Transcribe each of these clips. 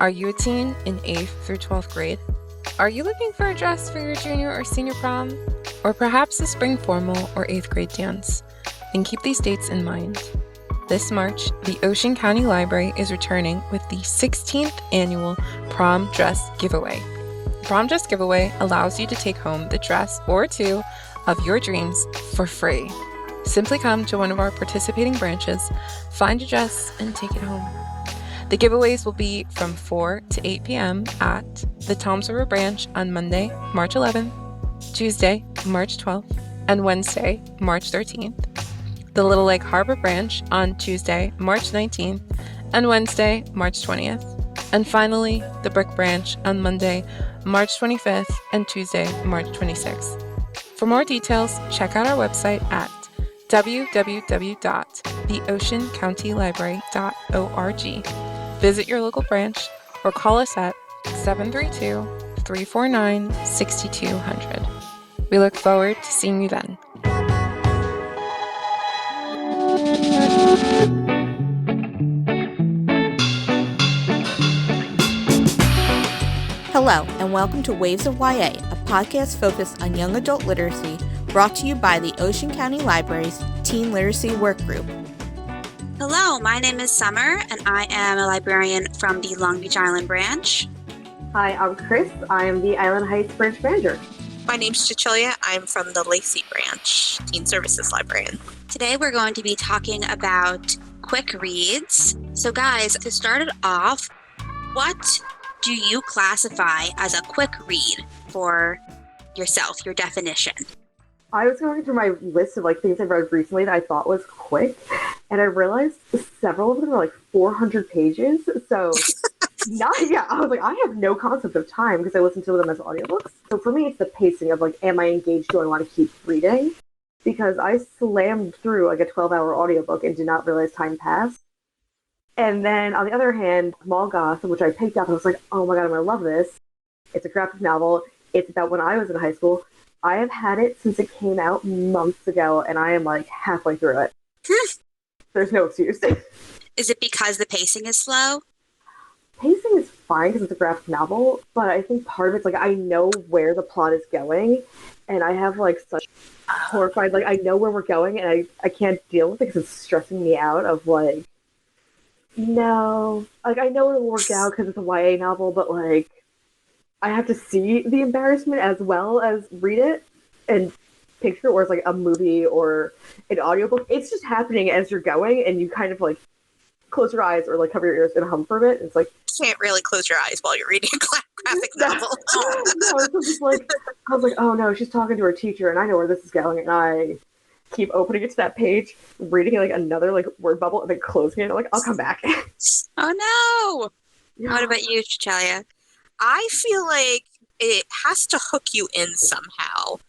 Are you a teen in 8th through 12th grade? Are you looking for a dress for your junior or senior prom? Or perhaps a spring formal or 8th grade dance? Then keep these dates in mind. This March, the Ocean County Library is returning with the 16th annual Prom Dress Giveaway. Prom Dress Giveaway allows you to take home the dress or two of your dreams for free. Simply come to one of our participating branches, find your dress, and take it home. The giveaways will be from 4 to 8 p.m. at the Toms River branch on Monday, March 11th, Tuesday, March 12th, and Wednesday, March 13th. The Little Lake Harbor branch on Tuesday, March 19th, and Wednesday, March 20th. And finally, the Brick branch on Monday, March 25th, and Tuesday, March 26th. For more details, check out our website at www.theoceancountylibrary.org. Visit your local branch or call us at 732-349-6200. We look forward to seeing you then. Hello, and welcome to Waves of YA, a podcast focused on young adult literacy, brought to you by the Ocean County Library's Teen Literacy Work Group. Hello, my name is Summer, and I am a librarian from the Long Beach Island branch. Hi, I'm Chris. I am the Island Heights branch manager. My name's Cecilia. I'm from the Lacey branch, Teen Services Librarian. Today we're going to be talking about quick reads. So guys, to start it off, what do you classify as a quick read for yourself, your definition? I was going through my list of things I've read recently that I thought was quick, and I realized several of them are 400 pages. So, I was like, I have no concept of time because I listen to them as audiobooks. So for me, it's the pacing of am I engaged? Do I want to keep reading? Because I slammed through a 12-hour audiobook and did not realize time passed. And then on the other hand, Malgoth, which I picked up, and I was like, oh my god, I'm going to love this. It's a graphic novel. It's about when I was in high school. I have had it since it came out months ago, and I am halfway through it. There's no excuse. Is it because the pacing is slow? Pacing is fine because it's a graphic novel, but I think part of it's I know where the plot is going, and I have such horrified, I know where we're going, and I can't deal with it because it's stressing me out of no, I know it'll work out because it's a YA novel, but I have to see the embarrassment as well as read it and picture it, or it's a movie or an audiobook. It's just happening as you're going, and you kind of close your eyes or cover your ears and hum for a bit. It's you can't really close your eyes while you're reading a graphic novel. No, it's just I was like, oh no, she's talking to her teacher, and I know where this is going, and I keep opening it to that page, reading another word bubble, and then closing it. I'll come back. Oh no! Yeah. What about you, Cecilia? I feel like it has to hook you in somehow,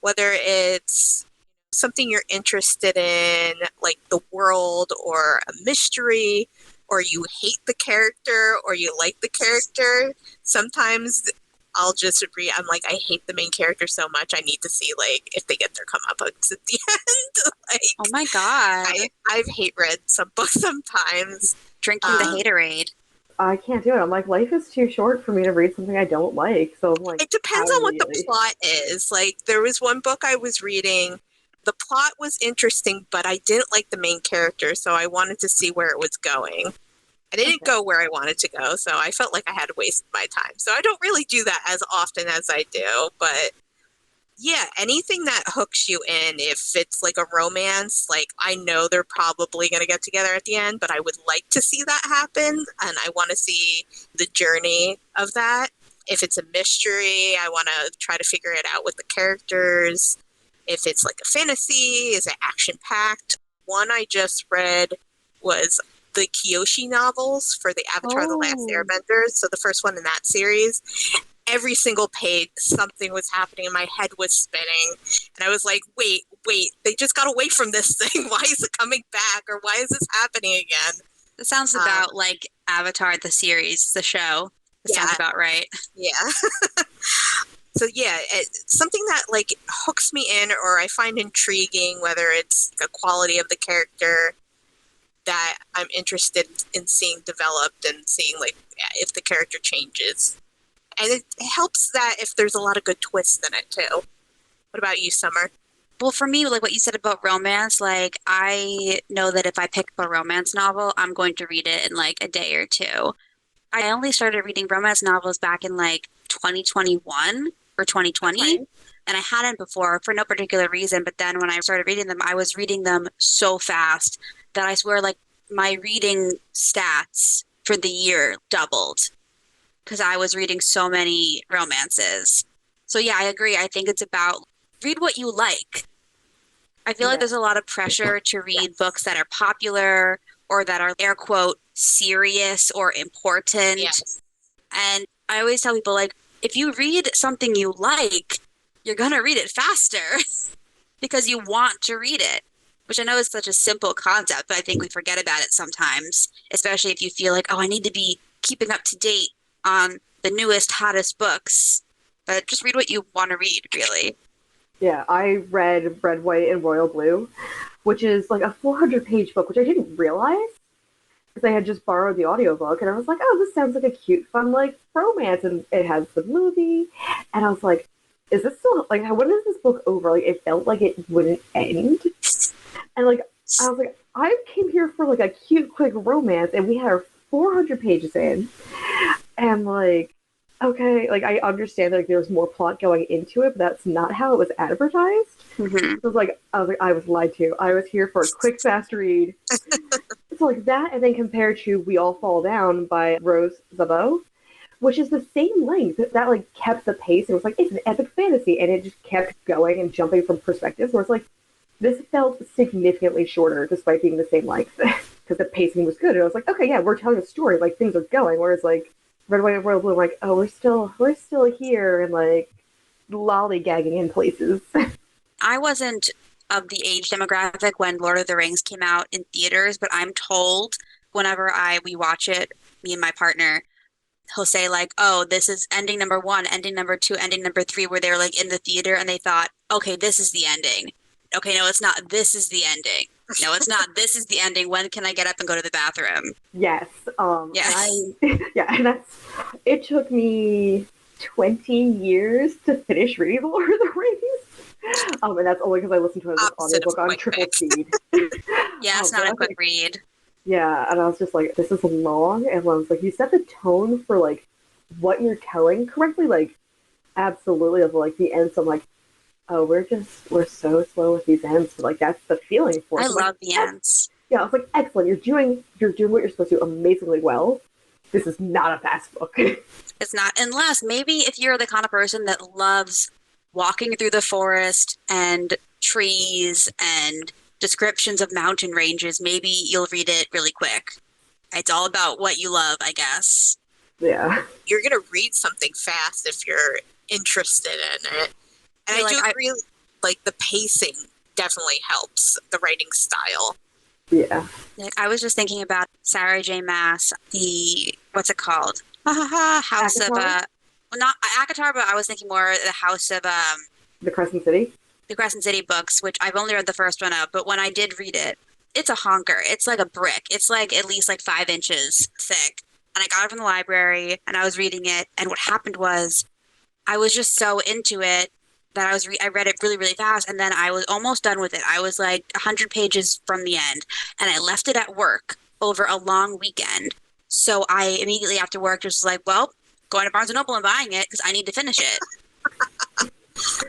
whether it's something you're interested in, like the world or a mystery, or you hate the character or you like the character. Sometimes I'll just read, I'm I hate the main character so much, I need to see if they get their comeuppance at the end. Oh my god. I've hate read some books sometimes. Drinking the haterade. I can't do it. I'm life is too short for me to read something I don't like. So I'm it depends on what the plot is. There was one book I was reading. The plot was interesting, but I didn't like the main character, so I wanted to see where it was going. I didn't go where I wanted to go, so I felt like I had wasted my time. So I don't really do that as often as I do, but yeah, anything that hooks you in, if it's a romance, I know they're probably going to get together at the end, but I would like to see that happen, and I want to see the journey of that. If it's a mystery, I want to try to figure it out with the characters. If it's a fantasy, is it action-packed? One I just read was the Kyoshi novels for the Avatar The Last Airbender, so the first one in that series. Every single page, something was happening, and my head was spinning. And I was like, wait, they just got away from this thing. Why is it coming back? Or why is this happening again? It sounds about like Avatar, the series, the show. It sounds about right. Yeah. So yeah, something that hooks me in or I find intriguing, whether it's the quality of the character, that I'm interested in seeing developed and seeing like if the character changes. And it helps that if there's a lot of good twists in it too. What about you, Summer? Well, for me, like what you said about romance, like I know that if I pick up a romance novel, I'm going to read it in like a day or two. I only started reading romance novels back in like 2021 or 2020. Okay. And I hadn't before for no particular reason. But then when I started reading them, I was reading them so fast that I swear like my reading stats for the year doubled because I was reading so many romances. So yeah, I agree. I think it's about read what you like. I feel like there's a lot of pressure to read books that are popular or that are air quote serious or important. Yes. And I always tell people like if you read something you like, you're going to read it faster because you want to read it, which I know is such a simple concept, but I think we forget about it sometimes, especially if you feel like, oh, I need to be keeping up to date on the newest, hottest books. But just read what you want to read, really. Yeah, I read Red, White, and Royal Blue, which is like a 400-page book, which I didn't realize because I had just borrowed the audiobook, and I was like, oh, this sounds like a cute, fun, like, romance, and it has the movie, and I was like, is this still, like, when is this book over? Like, it felt like it wouldn't end, and, like, I was like, I came here for, like, a cute, quick romance, and we had our 400 pages in, and, like, okay, like, I understand that like, there's more plot going into it, but that's not how it was advertised. Mm-hmm. So I was lied to. I was here for a quick, fast read. So like that, and then compared to We All Fall Down by Rose Zabot, which is the same length that like kept the pace. It was like it's an epic fantasy, and it just kept going and jumping from perspectives. Where it's like this felt significantly shorter, despite being the same length, because the pacing was good. And I was like, okay, yeah, we're telling a story, like things are going. Whereas like Red, White, and Royal Blue, I'm like, oh, we're still here, and like lollygagging in places. I wasn't of the age demographic when Lord of the Rings came out in theaters, but I'm told whenever we watch it, me and my partner, he'll say like, "Oh, this is ending number 1, ending number 2, ending number 3," where they're like in the theater and they thought, "Okay, this is the ending." Okay, no, it's not. This is the ending. No, it's not. This is the ending. When can I get up and go to the bathroom? Yes. Yes. And it took me 20 years to finish reading The Lord of the Rings. And that's only because I listened to an audiobook on triple speed. Yeah, it's not a quick read. Yeah, and I was just like, this is long, and I was like, you set the tone for like what you're telling correctly, like absolutely of like the end. So I'm like, oh, we're so slow with these ends. So, like that's the feeling for it. I So, love like, the ends. yeah, I was like, excellent. You're doing what you're supposed to do amazingly well. This is not a fast book. It's not, unless maybe if you're the kind of person that loves walking through the forest and trees and descriptions of mountain ranges, maybe you'll read it really quick. It's all about what you love, I guess. Yeah. You're going to read something fast if you're interested in it. And I do agree, like, the pacing definitely helps the writing style. Yeah. I was just thinking about Sarah J. Maas, what's it called? House Akatar? of, well, not Akatar, but I was thinking more the House of, The Crescent City? the Crescent City books, which I've only read the first one of, but when I did read it, it's a honker. It's like a brick. It's like at least like 5 inches thick. And I got it from the library and I was reading it. And what happened was I was just so into it that I read it really, really fast. And then I was almost done with it. I was like 100 pages from the end and I left it at work over a long weekend. So I immediately after work just was like, well, going to Barnes & Noble and buying it because I need to finish it.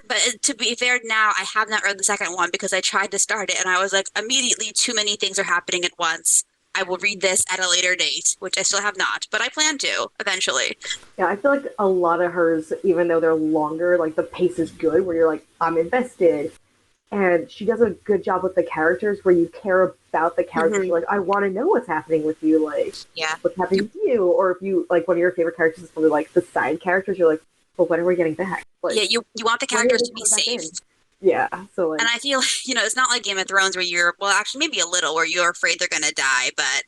But to be fair, now I have not read the second one because I tried to start it and I was like, immediately too many things are happening at once. I will read this at a later date, which I still have not, but I plan to eventually. Yeah, I feel like a lot of hers, even though they're longer, like the pace is good where you're like, I'm invested. And she does a good job with the characters where you care about the characters. You're like, I want to know what's happening with you, like what's happening with you. Or if you like one of your favorite characters is probably like the side characters, you're like, well, when are we getting back? Like, yeah, you want the characters to be safe. Yeah, so like, and I feel, it's not like Game of Thrones where you're, well, actually maybe a little, where you're afraid they're going to die, but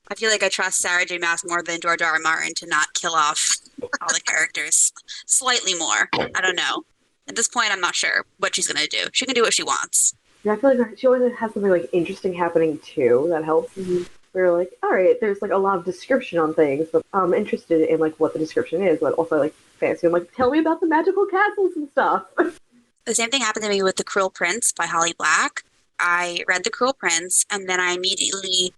I feel like I trust Sarah J. Maas more than George R. R. Martin to not kill off all the characters. Slightly more. I don't know. At this point, I'm not sure what she's going to do. She can do what she wants. And I feel like she always has something like interesting happening too that helps. We're like, all right, there's like a lot of description on things, but I'm interested in like what the description is, but also like fancy. I'm like, tell me about the magical castles and stuff. The same thing happened to me with The Cruel Prince by Holly Black. I read The Cruel Prince, and then I immediately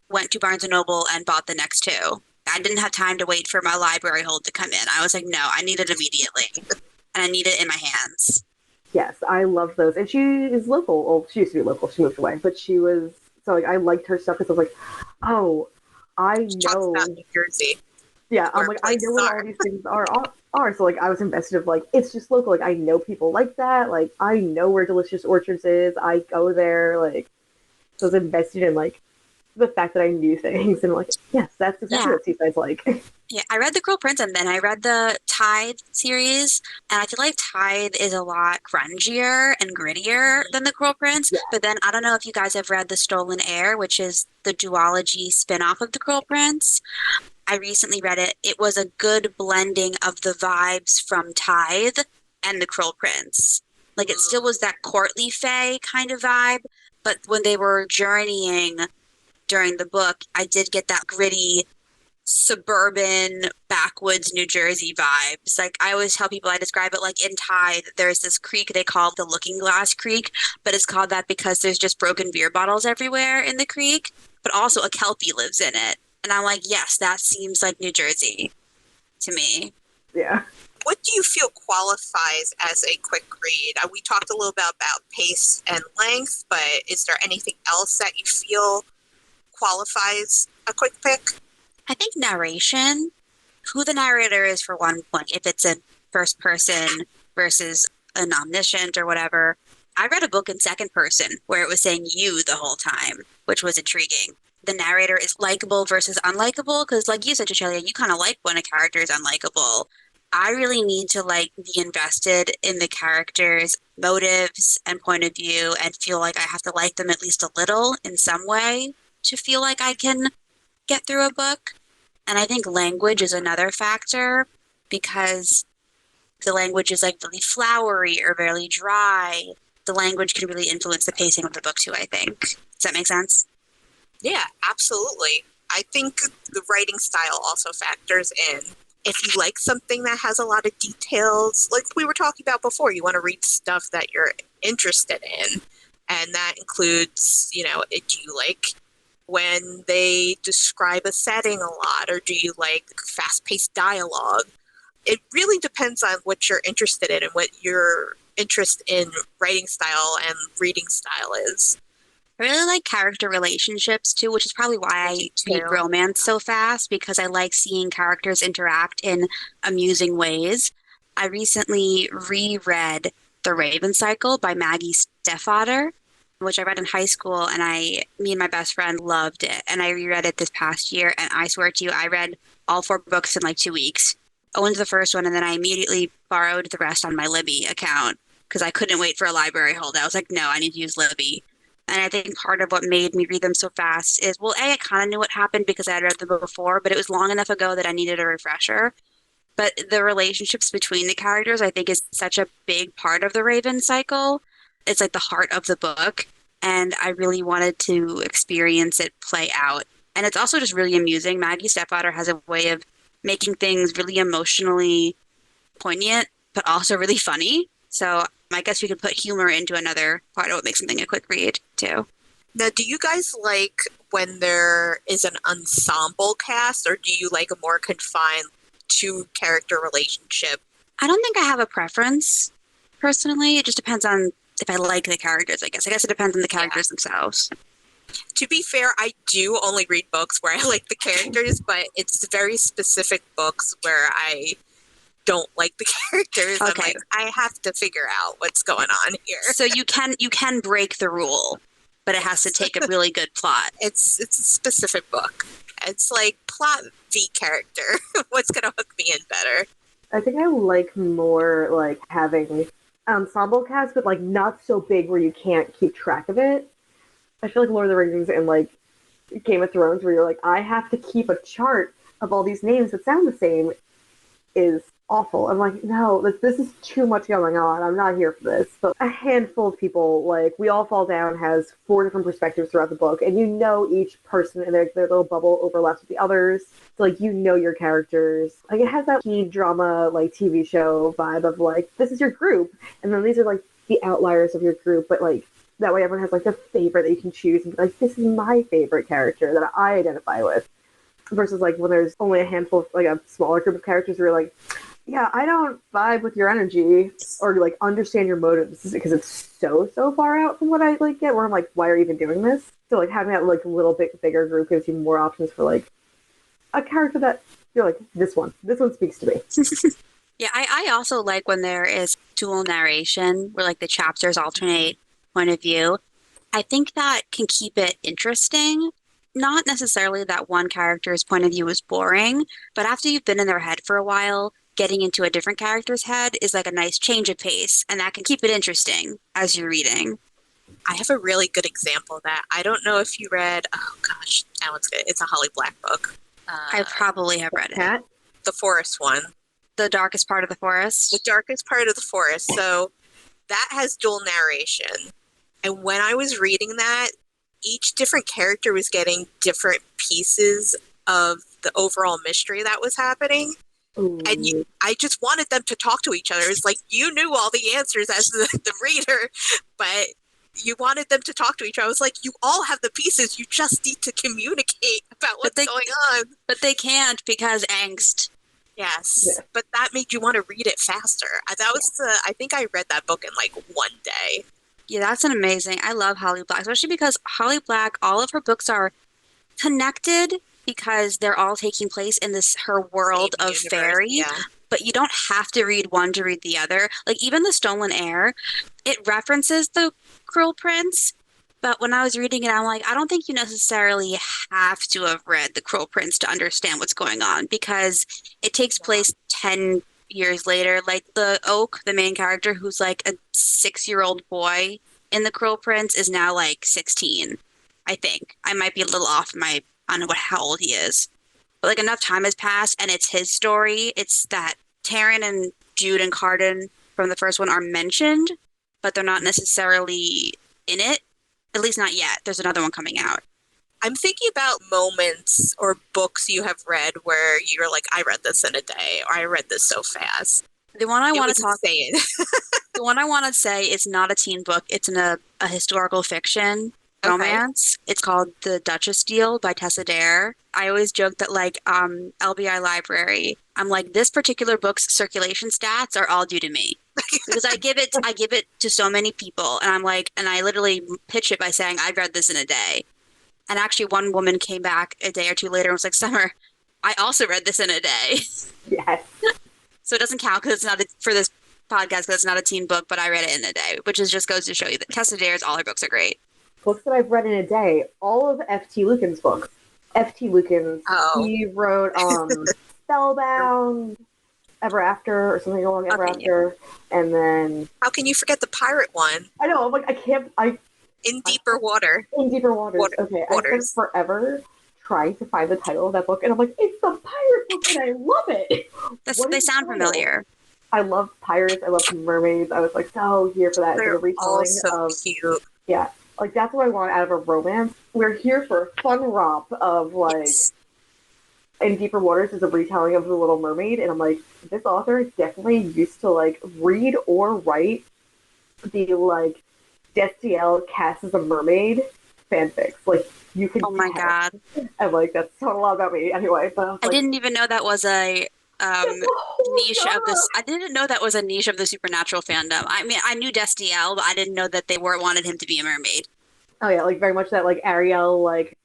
went to Barnes & Noble and bought the next two. I didn't have time to wait for my library hold to come in. I was like, no, I need it immediately. And I need it in my hands. Yes, I love those. And she is local. Well, she used to be local. She moved away. But she was, so like, I liked her stuff because I was like, oh, I She talks know. about New Jersey. Yeah, I'm where like, I know what places all these things are. So like, I was invested of like, it's just local. Like, I know people like that. Like, I know where Delicious Orchards is. I go there. Like, so I was invested in like the fact that I knew things, and like, yes, that's exactly what Seaside's like. Yeah, I read The Cruel Prince, and then I read the Tide series, and I feel like Tide is a lot grungier and grittier than The Cruel Prince. Yeah. But then I don't know if you guys have read The Stolen Heir, which is the duology spin-off of The Cruel Prince. I recently read it. It was a good blending of the vibes from Tide and The Cruel Prince. Like, it still was that courtly fae kind of vibe, but when they were journeying during the book, I did get that gritty suburban backwoods New Jersey vibes. Like, I always tell people, I describe it like in Tide, there's this creek they call the Looking Glass Creek, but it's called that because there's just broken beer bottles everywhere in the creek, but also a Kelpie lives in it. And I'm like, yes, that seems like New Jersey to me. Yeah. What do you feel qualifies as a quick read? We talked a little bit about pace and length, but is there anything else that you feel qualifies a quick pick? I think narration, who the narrator is for one point, if it's a first person versus an omniscient or whatever. I read a book in second person where it was saying you the whole time, which was intriguing. The narrator is likable versus unlikable, because like you said, Cecilia, you kind of like when a character is unlikable. I really need to like be invested in the character's motives and point of view and feel like I have to like them at least a little in some way to feel like I can get through a book. And I think language is another factor, because the language is like really flowery or very dry. The language can really influence the pacing of the book too, I think. Does that make sense? Yeah, absolutely. I think the writing style also factors in. If you like something that has a lot of details, like we were talking about before, you want to read stuff that you're interested in. And that includes, do you like when they describe a setting a lot, or do you like fast-paced dialogue? It really depends on what you're interested in and what your interest in writing style and reading style is. I really like character relationships too, which is probably why I read romance so fast, because I like seeing characters interact in amusing ways. I recently reread The Raven Cycle by Maggie Stiefvater, which I read in high school, and me and my best friend loved it. And I reread it this past year, and I swear to you, I read all 4 books in like 2 weeks. I went to the first one, and then I immediately borrowed the rest on my Libby account because I couldn't wait for a library hold. I was like, no, I need to use Libby. And I think part of what made me read them so fast is, well, A, I kind of knew what happened because I had read them before, but it was long enough ago that I needed a refresher. But the relationships between the characters, I think, is such a big part of the Raven Cycle. It's like the heart of the book, and I really wanted to experience it play out. And it's also just really amusing. Maggie Stiefvater has a way of making things really emotionally poignant, but also really funny. So I guess we could put humor into another part of what makes something a quick read, too. Now, do you guys like when there is an ensemble cast, or do you like a more confined 2-character relationship? I don't think I have a preference, personally. It just depends on if I like the characters, I guess. I guess it depends on the characters themselves. To be fair, I do only read books where I like the characters, but it's very specific books where I don't like the characters. Okay. I'm like, I have to figure out what's going on here. So you can break the rule, but it has to take a really good plot. It's a specific book. It's like plot v character. What's going to hook me in better? I think I like more like having ensemble cast, but like not so big where you can't keep track of it. I feel like Lord of the Rings and like Game of Thrones, where you're like, I have to keep a chart of all these names that sound the same, is awful. I'm like, no, this is too much going on. I'm not here for this. But a handful of people, like We All Fall Down, has 4 different perspectives throughout the book, and you know each person in their little bubble overlaps with the others. So like you know your characters. Like it has that teen drama like TV show vibe of like this is your group, and then these are like the outliers of your group, but like that way everyone has like a favorite that you can choose and be like, this is my favorite character that I identify with. Versus like when there's only a handful of like a smaller group of characters who are like, yeah, I don't vibe with your energy or like understand your motives because it's so far out from what I like get, where I'm like, why are you even doing this? So like having that like a little bit bigger group gives you more options for like a character that you're like, this one speaks to me. Yeah, I also like when there is dual narration where like the chapters alternate point of view. I think that can keep it interesting. Not necessarily that one character's point of view is boring, but after you've been in their head for a while, getting into a different character's head is like a nice change of pace, and that can keep it interesting as you're reading. I have a really good example of that. I don't know if you read, oh gosh, that one's good. It's a Holly Black book. I probably have read it. Cat? The Forest one. The Darkest Part of the Forest. The Darkest Part of the Forest. So that has dual narration. And when I was reading that, each different character was getting different pieces of the overall mystery that was happening. Ooh. And I just wanted them to talk to each other. It's like you knew all the answers as the reader, but you wanted them to talk to each other. I was like, you all have the pieces. You just need to communicate about what's going on. But they can't because angst. Yes, Yeah. but that made you want to read it faster. That was I think I read that book in like one day. Yeah, that's an amazing. I love Holly Black, especially because Holly Black, all of her books are connected because they're all taking place in this her world Same of universe, fairy. yeah. But you don't have to read one to read the other. Like even The Stolen Heir, it references the Cruel Prince. But when I was reading it, I'm like, I don't think you necessarily have to have read The Cruel Prince to understand what's going on because it takes place 10 years later. Like the Oak, the main character, who's like a 6-year-old boy in The Cruel Prince, is now like 16, I think. I might be a little off on how old he is. But like enough time has passed and it's his story. It's that Taryn and Jude and Carden from the first one are mentioned, but they're not necessarily in it. At least not yet. There's another one coming out. I'm thinking about moments or books you have read where you're like, I read this in a day, or I read this so fast. The one I want to talk insane. The one I want to say is not a teen book. It's a historical fiction romance. It's called The Duchess Deal by Tessa Dare. I always joke that like LBI Library, I'm like, this particular book's circulation stats are all due to me. Because I give it to so many people, and I'm like, and I literally pitch it by saying I read this in a day. And actually, one woman came back a day or two later and was like, Summer, I also read this in a day. Yes. So it doesn't count because it's not for this podcast because it's not a teen book, but I read it in a day, which just goes to show you that Tessa Dare's all her books are great. Books that I've read in a day, all of F.T. Lucan's books. F.T. Lucan, he wrote Spellbound, Ever After, or something along Ever After, and then... How can you forget the pirate one? I know, I'm like, In Deeper Water. In Deeper Waters. Okay, I spent forever trying to find the title of that book, and I'm like, it's the pirate book, and I love it! They sound familiar. I love pirates, I love mermaids, I was like so here for that. They're the all retelling so of, cute. Yeah, like that's what I want out of a romance. We're here for a fun romp of like... Yes. In Deeper Waters is a retelling of The Little Mermaid, and I'm like, this author definitely used to like read or write the like Destiel cast as a mermaid fanfics. Like you can. Oh my god! I'm like, that's a lot about me anyway. But I didn't even know that was a niche of this. I didn't know that was a niche of the supernatural fandom. I mean, I knew Destiel, but I didn't know that they wanted him to be a mermaid. Oh yeah, like very much that like Ariel, like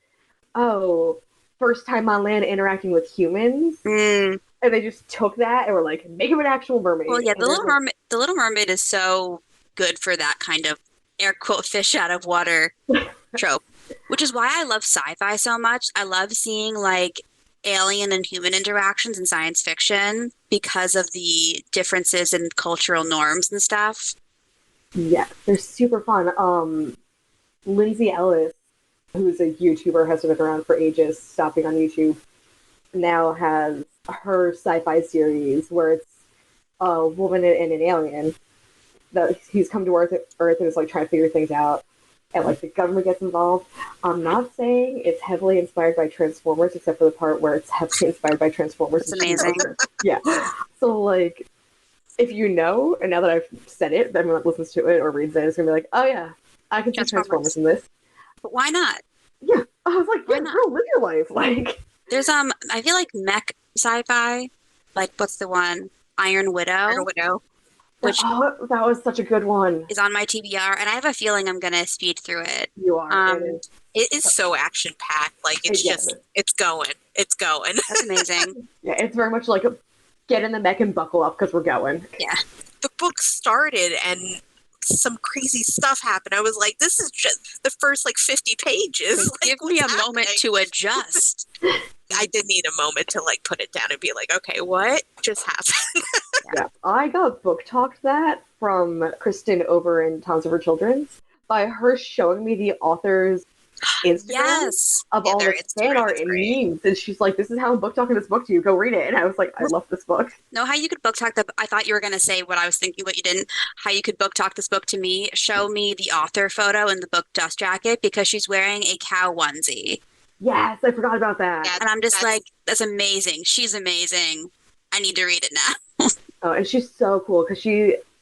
first time on land interacting with humans. And they just took that and were like, make him an actual mermaid. Well, yeah, the Little Mermaid is so good for that kind of air quote fish out of water trope, which is why I love sci-fi so much. I love seeing like alien and human interactions in science fiction because of the differences in cultural norms and stuff. Yeah, they're super fun. Lindsay Ellis, who's a YouTuber, has been around for ages, stopping on YouTube, now has her sci-fi series where it's a woman and an alien that he's come to Earth and is like trying to figure things out, and like the government gets involved. I'm not saying it's heavily inspired by Transformers, except for the part where it's heavily inspired by Transformers. It's amazing. Yeah. So like, if you know, and now that I've said it, everyone that listens to it or reads it is gonna be like, oh yeah, I can see Transformers in this. But why not? Yeah, I was like, Why yeah, not? girl, live your life. Like, There's I feel like mech sci-fi, like what's the one? Iron Widow. Iron Widow. Which that was such a good one. is on my TBR, and I have a feeling I'm gonna speed through it. You are. It is so action packed. Like it's it's going. It's going. That's amazing. Yeah, it's very much like get in the mech and buckle up because we're going. Yeah. The book started and some crazy stuff happened. I was like, this is just the first like 50 pages. Like, give me a moment to adjust. I did need a moment to like put it down and be like, okay, what just happened? Yeah, I got book talked that from Kristen over in Towns of Her Children's by her showing me the author's Instagram of all the fan art and memes, and she's like, "This is how I'm book talking this book to you. Go read it." And I was like, "I love this book." No, how you could book talk I thought you were going to say what I was thinking, but you didn't. How you could book talk this book to me? Show me the author photo in the book dust jacket because she's wearing a cow onesie. Yes, I forgot about that. Yeah, and I'm just like, that's amazing. She's amazing. I need to read it now. Oh, and she's so cool because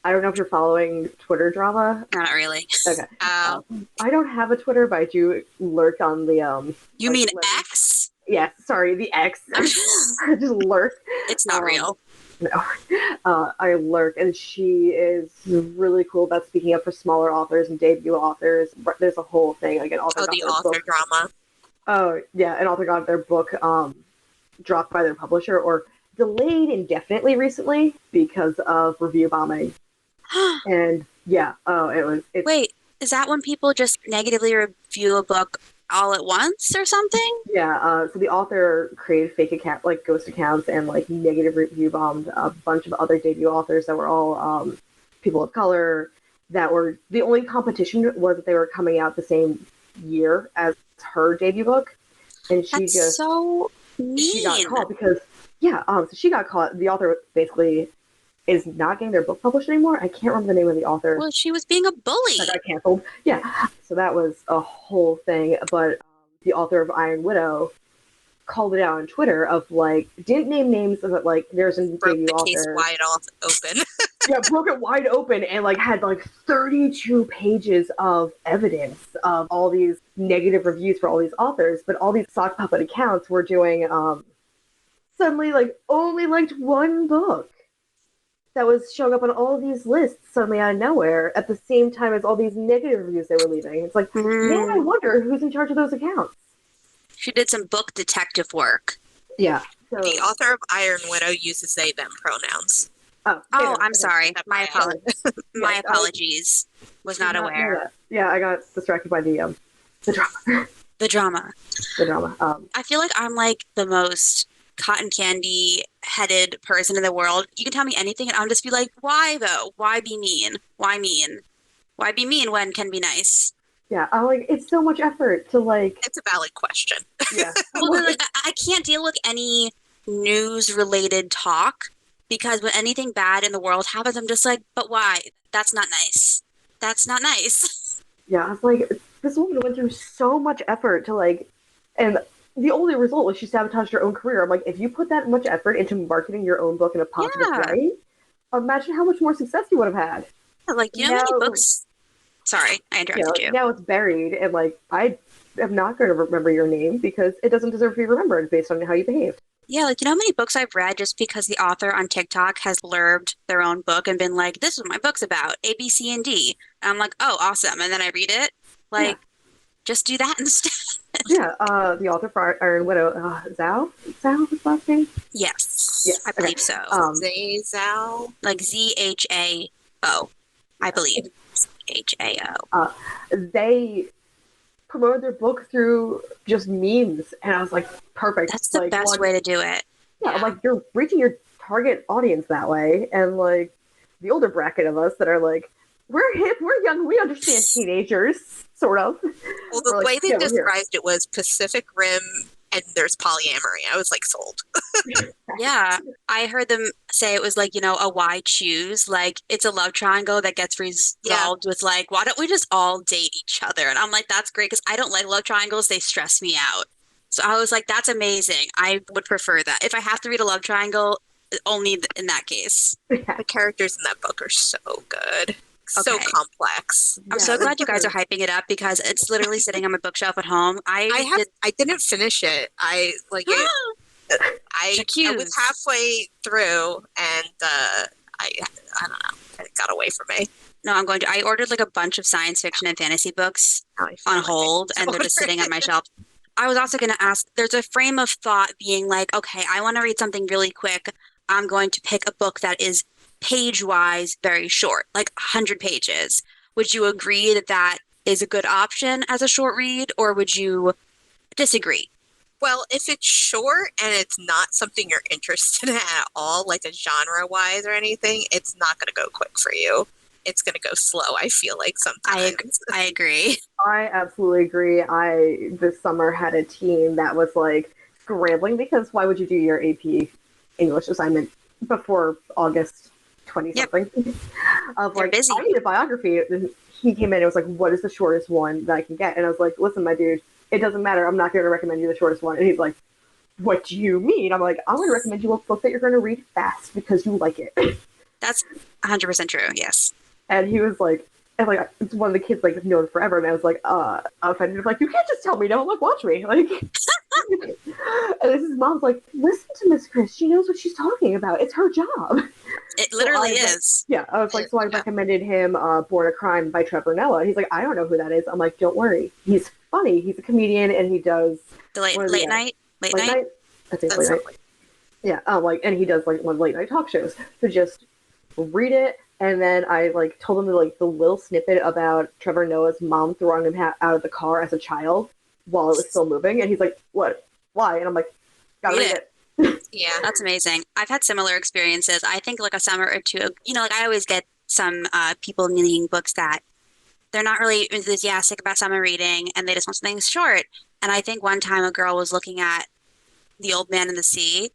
I don't know if you're following Twitter drama. Not really. Okay. I don't have a Twitter, but I do lurk on the You mean X? Yes, sorry, the X. I just lurk. It's not real. No. I lurk, and she is really cool about speaking up for smaller authors and debut authors. There's a whole thing, like an author. The author drama. Oh yeah, an author got their book dropped by their publisher or delayed indefinitely recently because of review bombing. And yeah, Wait, is that when people just negatively review a book all at once or something? Yeah, so the author created fake account, like ghost accounts, and like negative review bombed a bunch of other debut authors that were all people of color. That were the only competition was that they were coming out the same year as her debut book, and That's so mean. She got caught because so she got caught. The author basically is not getting their book published anymore. I can't remember the name of the author. Well, she was being a bully. That got canceled. Yeah, so that was a whole thing. But the author of Iron Widow called it out on Twitter of like didn't name names, but like there's a debut author. Broke the case wide open. Yeah, broke it wide open and like had like 32 pages of evidence of all these negative reviews for all these authors, but all these sock puppet accounts were doing suddenly like only liked one book that was showing up on all these lists suddenly out of nowhere at the same time as all these negative reviews they were leaving. It's like, man, I wonder who's in charge of those accounts. She did some book detective work. Yeah. So, the author of Iron Widow uses they, them pronouns. Oh, I'm sorry. My apologies. Was not aware. Yeah, I got distracted by the drama. The drama. The drama. I feel like I'm like the most cotton candy headed person in the world. You can tell me anything and I'll just be like, why though? Why be mean? Why mean? Why be mean when can be nice? Yeah, like it's so much effort to like. It's a valid question. Yeah. Well, like, I can't deal with any news related talk because when anything bad in the world happens, I'm just like, but why? That's not nice. That's not nice. Yeah, I was like, this woman went through so much effort to like, and the only result was she sabotaged her own career. I'm like, if you put that much effort into marketing your own book in a positive way, imagine how much more success you would have had. Like, you know how many books? Sorry, I interrupted you. Now it's buried, and like, I am not going to remember your name because it doesn't deserve to be remembered based on how you behaved. Yeah, like, you know how many books I've read just because the author on TikTok has blurbed their own book and been like, this is what my book's about, A, B, C, and D. And I'm like, oh, awesome. And then I read it. Like, just do that instead. Yeah, the author for Iron Widow, Zhao? Zhao, his last name? Yes, I believe so. Zhao? Like Z-H-A-O, I believe. H-A-O. They promoted their book through just memes, and I was like, perfect. That's the best way to do it. Yeah, I'm like, you're reaching your target audience that way, and like, the older bracket of us that are like, we're hip, we're young, we understand teenagers, sort of. Well, the way they described it was Pacific Rim and there's polyamory. I was like sold. Yeah, I heard them say it was like, a why choose? Like, it's a love triangle that gets resolved with like, why don't we just all date each other? And I'm like, that's great because I don't like love triangles. They stress me out. So I was like, that's amazing. I would prefer that. If I have to read a love triangle, only in that case. The characters in that book are so good. So Okay. complex. I'm so glad you guys are hyping it up because it's literally sitting on my bookshelf at home. I didn't finish it. I like it. I was halfway through, and I don't know. It got away from me. No, I ordered like a bunch of science fiction and fantasy books on hold, and they're just sitting on my shelf. I was also going to ask, there's a frame of thought being like, okay, I want to read something really quick. I'm going to pick a book that is page-wise very short, like 100 pages. Would you agree that that is a good option as a short read, or would you disagree? Well, if it's short and it's not something you're interested in at all, like a genre-wise or anything, it's not going to go quick for you. It's going to go slow, I feel like sometimes. I agree. I absolutely agree. I, this summer, had a team that was like scrambling because why would you do your AP English assignment before August 20-something? Yep. Of They're like, busy. I need a biography. And he came in and was like, what is the shortest one that I can get? And I was like, listen, my dude, it doesn't matter. I'm not going to recommend you the shortest one. And he's like, what do you mean? I'm like, I'm going to recommend you a book that you're going to read fast because you like it. That's 100% true, yes. And he was like, and like, it's one of the kids like known forever. And I was like, offended. Like, you can't just tell me no. Like, watch me. Like, and his mom's like, listen to Miss Chris. She knows what she's talking about. It's her job. It literally is. Yeah, I was like, so I recommended him Born a Crime by Trevor Noah. He's like, I don't know who that is. I'm like, don't worry. He's funny. He's a comedian, and he does The late night? Late night? I think late night. Yeah, and he does like one late night talk shows. So just read it. And then I like told him the little snippet about Trevor Noah's mom throwing him out of the car as a child while it was still moving. And he's like, what? Why? And I'm like, gotta read it. Yeah, that's amazing. I've had similar experiences. I think like a summer or two, like I always get some people needing books that they're not really enthusiastic about summer reading and they just want something short. And I think one time a girl was looking at The Old Man and the Sea.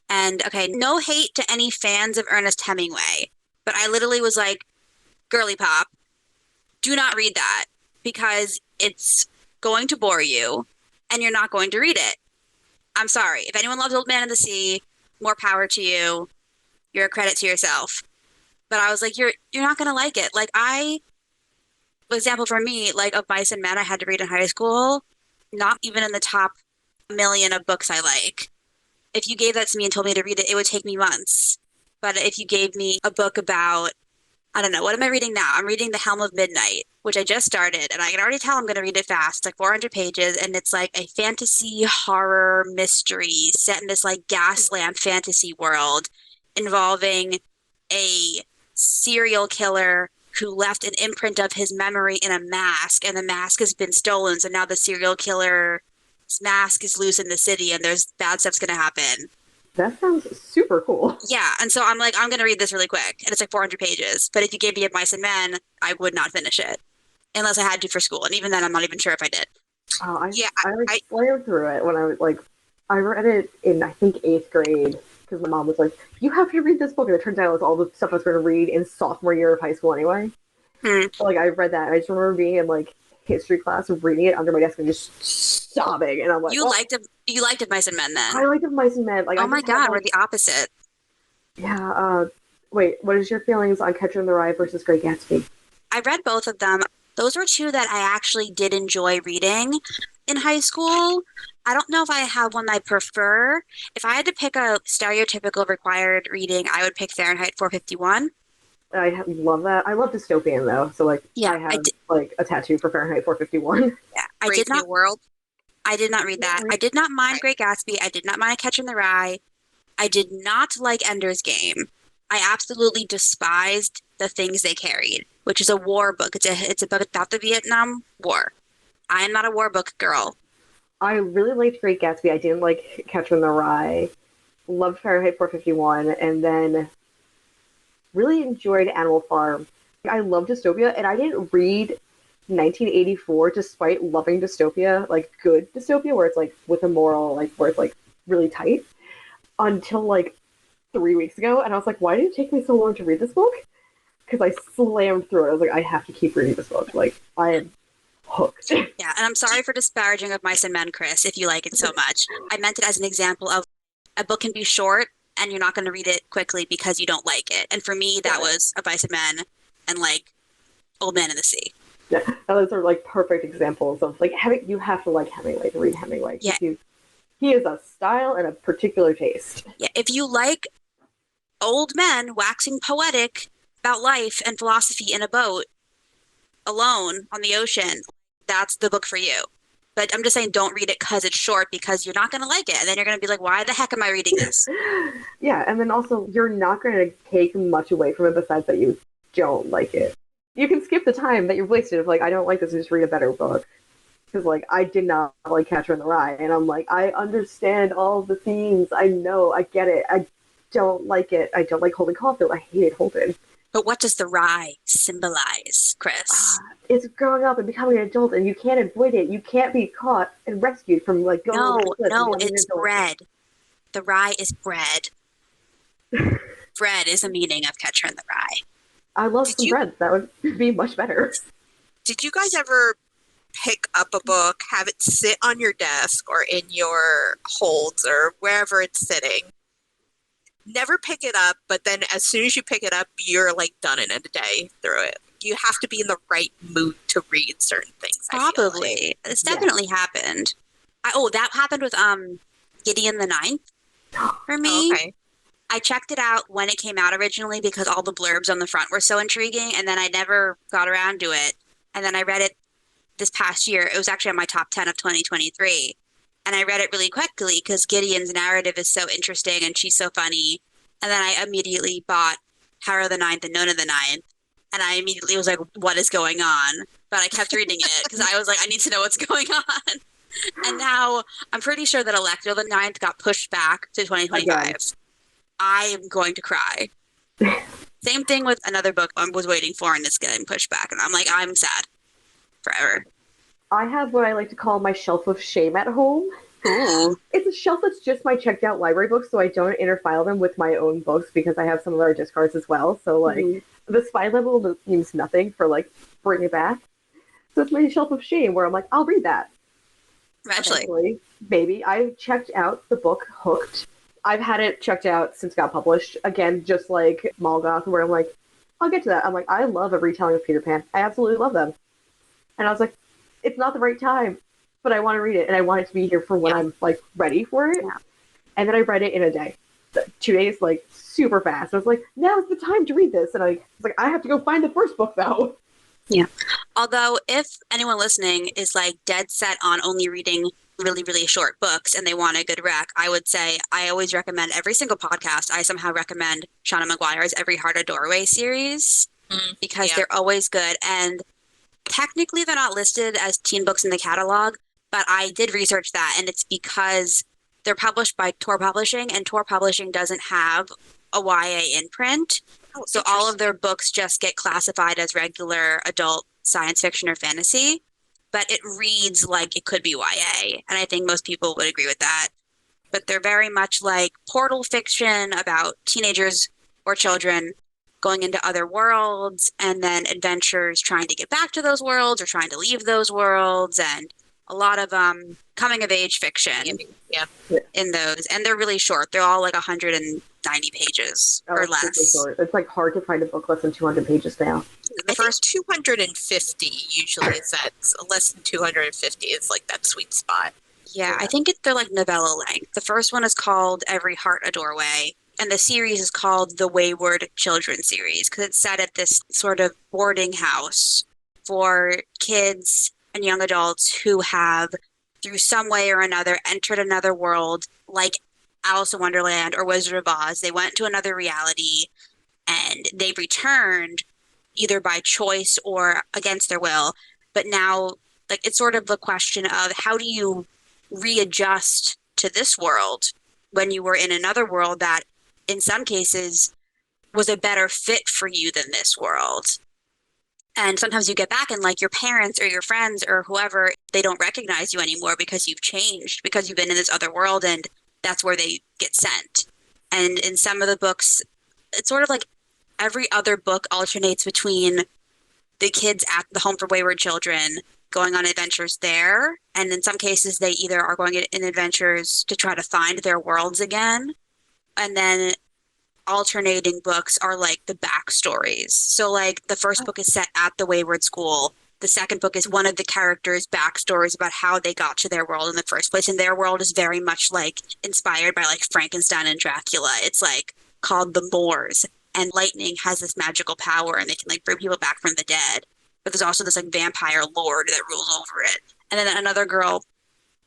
And okay, no hate to any fans of Ernest Hemingway, but I literally was like, girly pop, do not read that because it's going to bore you and you're not going to read it. I'm sorry. If anyone loves Old Man and the Sea, more power to you. You're a credit to yourself. But I was like, you're not going to like it. Like for example, for me, like of Mice and Men I had to read in high school, not even in the top million of books I like. If you gave that to me and told me to read it, it would take me months. But if you gave me a book about, I don't know, what am I reading now? I'm reading The Helm of Midnight, which I just started, and I can already tell I'm going to read it fast. It's like 400 pages, and it's like a fantasy horror mystery set in this like gaslamp fantasy world involving a serial killer who left an imprint of his memory in a mask, and the mask has been stolen, so now the serial killer's mask is loose in the city, and there's bad stuff's going to happen. That sounds super cool. Yeah, and so I'm like, I'm going to read this really quick, and it's like 400 pages. But if you gave me a Mice and Men, I would not finish it, unless I had to for school, and even then, I'm not even sure if I did. Oh, I slammed through it when I was like, I read it in I think 8th grade because my mom was like, "You have to read this book," and it turns out it was all the stuff I was going to read in sophomore year of high school anyway. So, like I read that, and I just remember being in like history class, reading it under my desk and just sobbing, and I'm like, You liked it, Mice and Men, then? I liked it, Mice and Men. Like, oh my god, we're the opposite. Yeah. Wait, what is your feelings on Catcher in the Rye versus Great Gatsby? I read both of them. Those were two that I actually did enjoy reading in high school. I don't know if I have one I prefer. If I had to pick a stereotypical required reading, I would pick Fahrenheit 451. I love that. I love dystopian though, so like I have like a tattoo for Fahrenheit 451. Yeah, I did not. New World. I did not read that. I did not mind Great Gatsby. I did not mind Catcher in the Rye. I did not like Ender's Game. I absolutely despised the things they carried, which is a war book. It's a book about the Vietnam War. I am not a war book girl. I really liked Great Gatsby. I didn't like Catcher in the Rye. Loved Fahrenheit 451, and then really enjoyed Animal Farm. I love dystopia, and I didn't read 1984, despite loving dystopia, like good dystopia, where it's like with a moral, like where it's like really tight, until like 3 weeks ago. And I was like, why did it take me so long to read this book? Because I slammed through it. I was like, I have to keep reading this book. Like, I am hooked. Yeah, and I'm sorry for disparaging of Mice and Men, Chris, if you like it so much. I meant it as an example of a book can be short and you're not going to read it quickly because you don't like it. And for me, that was A Mice and Men and like Old Man in the Sea. Yeah, those are like perfect examples of like having. You have to like Hemingway to read Hemingway. Yeah. He is a style and a particular taste. Yeah, if you like old men waxing poetic about life and philosophy in a boat alone on the ocean, that's the book for you. But I'm just saying, don't read it because it's short, because you're not going to like it. And then you're going to be like, why the heck am I reading this? Yeah, and then also, you're not going to take much away from it besides that you don't like it. You can skip the time that you've wasted of like, I don't like this, and just read a better book. Because like, I did not like Catcher in the Rye, and I'm like, I understand all the themes. I know, I get it. I don't like it. I don't like Holden Caulfield. I hated Holden. But what does the rye symbolize, Chris? It's growing up and becoming an adult, and you can't avoid it. You can't be caught and rescued from like going over the cliff and No, becoming an it's adult. bread. The rye is bread. Bread is the meaning of Catcher in the Rye. I love some bread. That would be much better. Did you guys ever pick up a book, have it sit on your desk or in your holds or wherever it's sitting? Never pick it up, but then as soon as you pick it up, you're like done in a day through it. You have to be in the right mood to read certain things. Probably. It's definitely happened. That happened with Gideon the Ninth for me. Okay. I checked it out when it came out originally because all the blurbs on the front were so intriguing, and then I never got around to it. And then I read it this past year. It was actually on my top 10 of 2023. And I read it really quickly because Gideon's narrative is so interesting and she's so funny. And then I immediately bought Harrow the Ninth and Nona the Ninth. And I immediately was like, what is going on? But I kept reading it because I was like, I need to know what's going on. And now I'm pretty sure that Electro the Ninth got pushed back to 2025. Again. I am going to cry. Same thing with another book I was waiting for and it's getting pushed back. And I'm like, I'm sad forever. I have what I like to call my shelf of shame at home. Ooh. It's a shelf that's just my checked out library books, so I don't interfile them with my own books because I have some of our discards as well. So, like, the spy level means nothing for, like, bring it back. So it's my shelf of shame where I'm like, I'll read that. Actually. Maybe. I checked out the book Hooked. I've had it checked out since it got published. Again, just like Molgoth, where I'm like, I'll get to that. I'm like, I love a retelling of Peter Pan. I absolutely love them. And I was like, it's not the right time, but I want to read it, and I want it to be here for when I'm, like, ready for it. Yeah. And then I read it in a day. 2 days, like, super fast. I was like, now's the time to read this. And I was like, I have to go find the first book, though. Yeah. Although, if anyone listening is, like, dead set on only reading really, really short books and they want a good rec, I would say I always recommend every single podcast. I somehow recommend Shauna Maguire's Every Heart a Doorway series because they're always good. And technically, they're not listed as teen books in the catalog, but I did research that, and it's because they're published by Tor Publishing, and Tor Publishing doesn't have a YA imprint. So all of their books just get classified as regular adult science fiction or fantasy, but it reads like it could be YA, and I think most people would agree with that. But they're very much like portal fiction about teenagers or children going into other worlds, and then adventures trying to get back to those worlds or trying to leave those worlds, and a lot of coming-of-age fiction in those. And they're really short. They're all like 190 pages or less. Short. It's like hard to find a book less than 200 pages now. The first 250 usually is that. Less than 250 is like that sweet spot. Yeah, I think they're like novella length. The first one is called Every Heart a Doorway. And the series is called the Wayward Children series because it's set at this sort of boarding house for kids and young adults who have, through some way or another, entered another world like Alice in Wonderland or Wizard of Oz. They went to another reality and they returned either by choice or against their will. But now, like, it's sort of the question of how do you readjust to this world when you were in another world that in some cases was a better fit for you than this world. And sometimes you get back and like your parents or your friends or whoever, they don't recognize you anymore because you've changed, because you've been in this other world, and that's where they get sent. And in some of the books, it's sort of like every other book alternates between the kids at the Home for Wayward Children going on adventures there. And in some cases, they either are going in adventures to try to find their worlds again. And then alternating books are like the backstories. So like the first book is set at the Wayward School. The second book is one of the characters' backstories about how they got to their world in the first place. And their world is very much like inspired by like Frankenstein and Dracula. It's like called the Moors. And lightning has this magical power and they can like bring people back from the dead. But there's also this like vampire lord that rules over it. And then another girl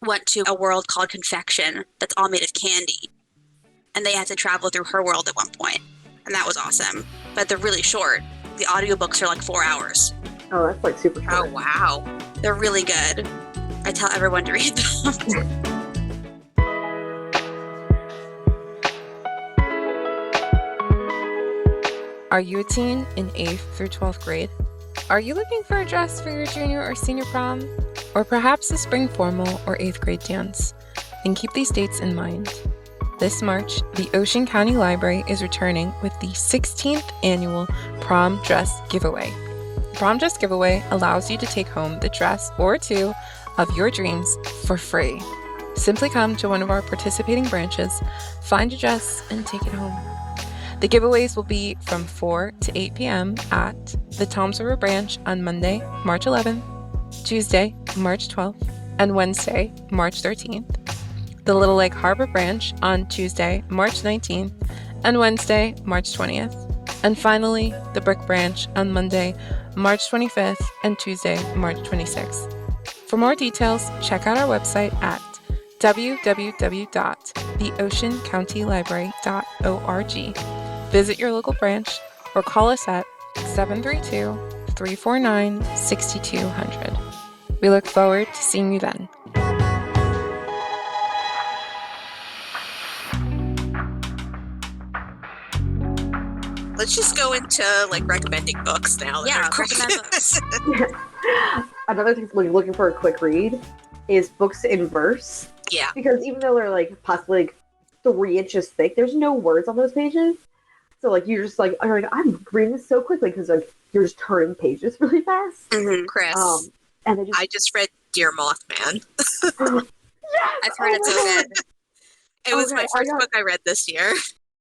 went to a world called Confection that's all made of candy. And they had to travel through her world at one point. And that was awesome. But they're really short. The audiobooks are like 4 hours. Oh, that's like super short. Oh, wow. They're really good. I tell everyone to read them. Are you a teen in 8th through 12th grade? Are you looking for a dress for your junior or senior prom? Or perhaps a spring formal or 8th grade dance? Then keep these dates in mind. This March, the Ocean County Library is returning with the 16th annual Prom Dress Giveaway. The Prom Dress Giveaway allows you to take home the dress or two of your dreams for free. Simply come to one of our participating branches, find a dress, and take it home. The giveaways will be from 4 to 8 p.m. at the Toms River branch on Monday, March 11th, Tuesday, March 12th, and Wednesday, March 13th. The Little Lake Harbor branch on Tuesday, March 19th, and Wednesday, March 20th. And finally, the Brick branch on Monday, March 25th, and Tuesday, March 26th. For more details, check out our website at www.theoceancountylibrary.org. Visit your local branch or call us at 732-349-6200. We look forward to seeing you then. Let's just go into like recommending books now. Yeah, recommend books. Another thing, like looking for a quick read, is books in verse. Yeah. Because even though they're like possibly like 3 inches thick, there's no words on those pages. So like you're just like, I'm reading this so quickly because like you're just turning pages really fast. Mm-hmm. Chris, and they just... I just read Dear Mothman. Yes! I've heard it's so good. It was my first book I read this year.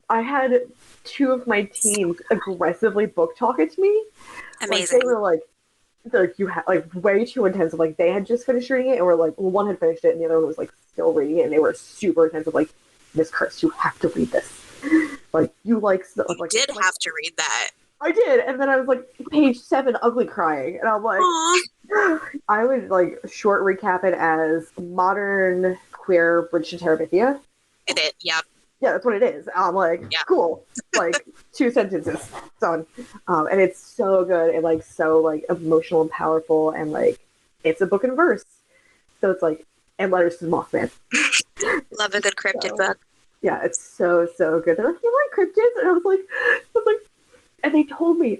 I had 2 of my teens aggressively book talk it to me. Amazing. Like, they were like you had like way too intensive. Like they had just finished reading it, and like one had finished it, and the other one was like still reading it, and they were super intensive. Like, Miss Chris, you have to read this. Like you like You did have to read that. I did, and then I was like page 7, ugly crying, and I'm like, Aww. I would like short recap it as modern queer Bridge to Terabithia. Yep. Yeah, that's what it is. I'm like, cool. Like 2 sentences done. And it's so good and like so like emotional and powerful, and like it's a book in verse. So it's like, and letters to the Mothman. Love a good cryptid book. Yeah, it's so good. They're like, you like cryptids? And I was like, and they told me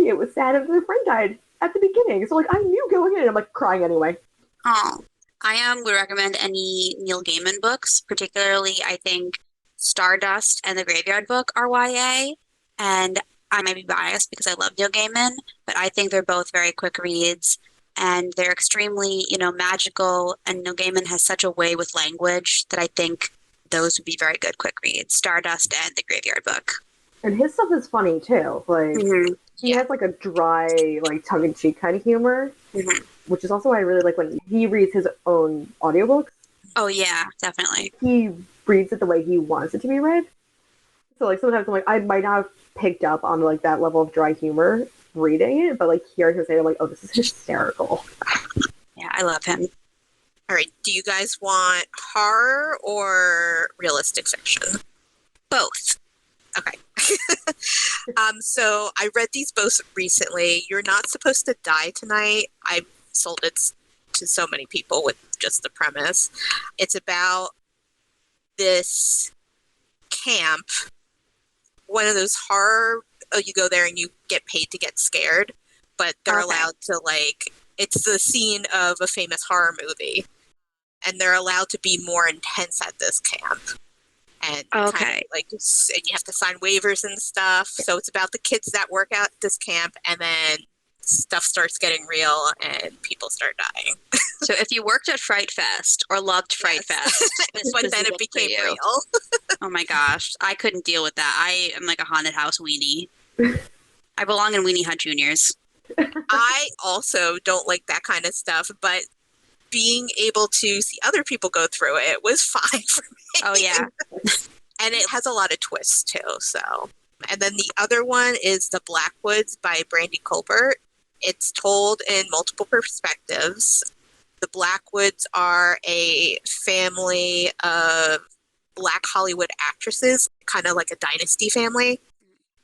it was sad and their friend died at the beginning. So like I knew going in, I'm like crying anyway. Oh, would recommend any Neil Gaiman books, particularly I think Stardust and the Graveyard Book are YA, and I might be biased because I love Neil Gaiman, but I think they're both very quick reads, and they're extremely, magical, and Neil Gaiman has such a way with language that I think those would be very good quick reads, Stardust and the Graveyard Book. And his stuff is funny too. Like he has like a dry, like tongue-in-cheek kind of humor, which is also why I really like when he reads his own audiobooks. Oh yeah, definitely. He reads it the way he wants it to be read. So like sometimes I'm like, I might not have picked up on like that level of dry humor reading it, but like hearing him say it, I'm like, oh, this is hysterical. Yeah, I love him. All right, do you guys want horror or realistic fiction? Both. Okay. So I read these both recently. You're Not Supposed to Die Tonight. I sold it to so many people with just the premise. It's about this camp, one of those horror, you go there and you get paid to get scared, but they're Okay. allowed to, like, it's the scene of a famous horror movie, and they're allowed to be more intense at this camp. And kind of, Okay. like, and you have to sign waivers and stuff. So it's about the kids that work out at this camp, and then stuff starts getting real and people start dying. So if you worked at Fright Fest or loved Fright Yes. Fest, this But was then the it book for became you. real. Oh my gosh, I couldn't deal with that. I am like a haunted house weenie. I belong in Weenie Hut Juniors. I also don't like that kind of stuff, but being able to see other people go through it was fine for me. Oh yeah. And it has a lot of twists too, so. And then the other one is The Blackwoods by Brandy Colbert. It's told in multiple perspectives. The Blackwoods are a family of Black Hollywood actresses, kind of like a dynasty family.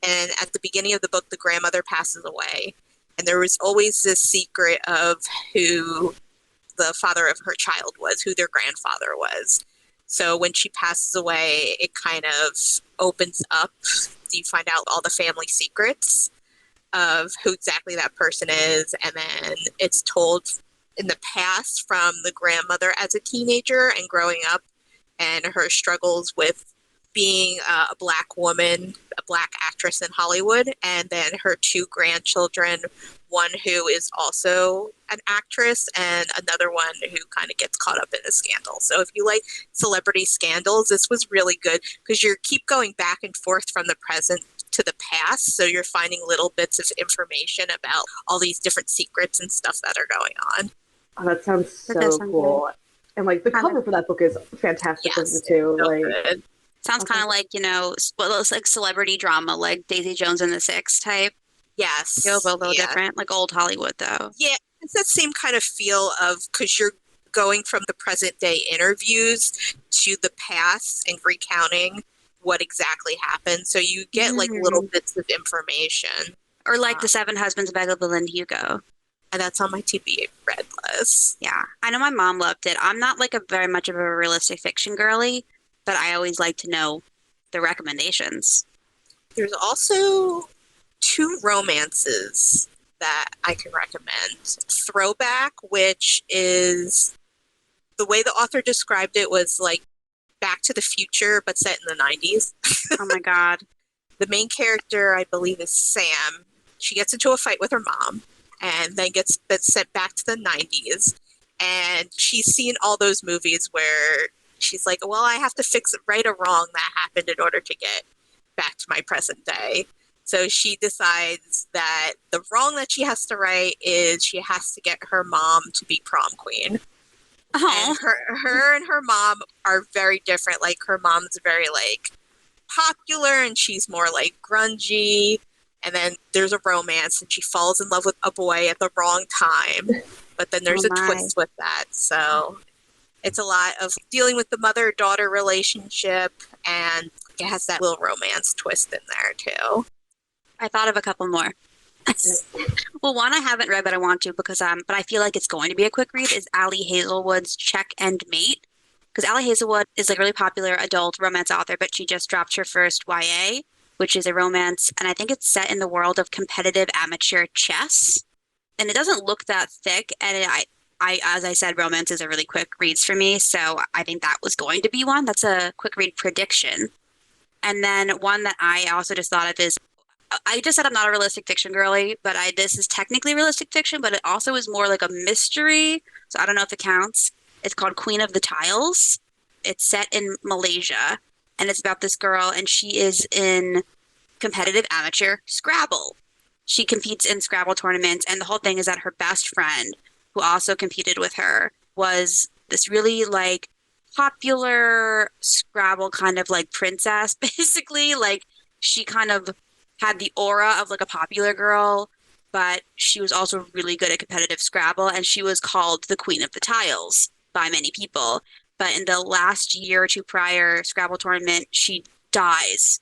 And at the beginning of the book, the grandmother passes away. And there was always this secret of who the father of her child was, who their grandfather was. So when she passes away, it kind of opens up. You find out all the family secrets of who exactly that person is. And then it's told in the past from the grandmother as a teenager and growing up, and her struggles with being a Black woman, a Black actress in Hollywood, and then her two grandchildren, one who is also an actress and another one who kind of gets caught up in a scandal. So if you like celebrity scandals, this was really good because you keep going back and forth from the present to the past. So you're finding little bits of information about all these different secrets and stuff that are going on. Oh, that sounds so does sound cool. And like the cover for that book is fantastic Yes, too. so Like good. Sounds kind of like, well, it's like celebrity drama, like Daisy Jones and the Six type. Yes. Feels a little yeah. different, like old Hollywood though. Yeah, it's that same kind of feel of, because you're going from the present day interviews to the past and recounting what exactly happened. So you get like little bits of information. Or like The Seven Husbands of Evelyn Hugo. And that's on my TBA read list. Yeah, I know my mom loved it. I'm not like a very much of a realistic fiction girly, but I always like to know the recommendations. There's also two romances that I can recommend. Throwback, which is the way the author described it was like Back to the Future, but set in the 90s. Oh my God. The main character, I believe, is Sam. She gets into a fight with her mom and then gets sent back to the 90s. And she's seen all those movies where she's like, well, I have to right a wrong that happened in order to get back to my present day. So she decides that the wrong that she has to right is she has to get her mom to be prom queen. Oh, And her and her mom are very different. Like, her mom's very, like, popular, and she's more, like, grungy. And then there's a romance, and she falls in love with a boy at the wrong time. But then there's Oh a my. twist with that. So it's a lot of dealing with the mother-daughter relationship, and it has that little romance twist in there, too. I thought of a couple more. Well, one I haven't read, but I want to because but I feel like it's going to be a quick read, is Allie Hazelwood's Check and Mate. Because Allie Hazelwood is like a really popular adult romance author, but she just dropped her first YA, which is a romance, and I think it's set in the world of competitive amateur chess. And it doesn't look that thick, and as I said, romances are really quick reads for me, so I think that was going to be one. That's a quick read prediction. And then one that I also just thought of is, I just said I'm not a realistic fiction girly, but this is technically realistic fiction, but it also is more like a mystery, so I don't know if it counts. It's called Queen of the Tiles. It's set in Malaysia, and it's about this girl, and she is in competitive amateur Scrabble. She competes in Scrabble tournaments, and the whole thing is that her best friend, who also competed with her, was this really like popular Scrabble kind of like princess, basically. Like, she kind of had the aura of like a popular girl, but she was also really good at competitive Scrabble, and she was called the Queen of the Tiles by many people. But in the last year or two prior Scrabble tournament, she dies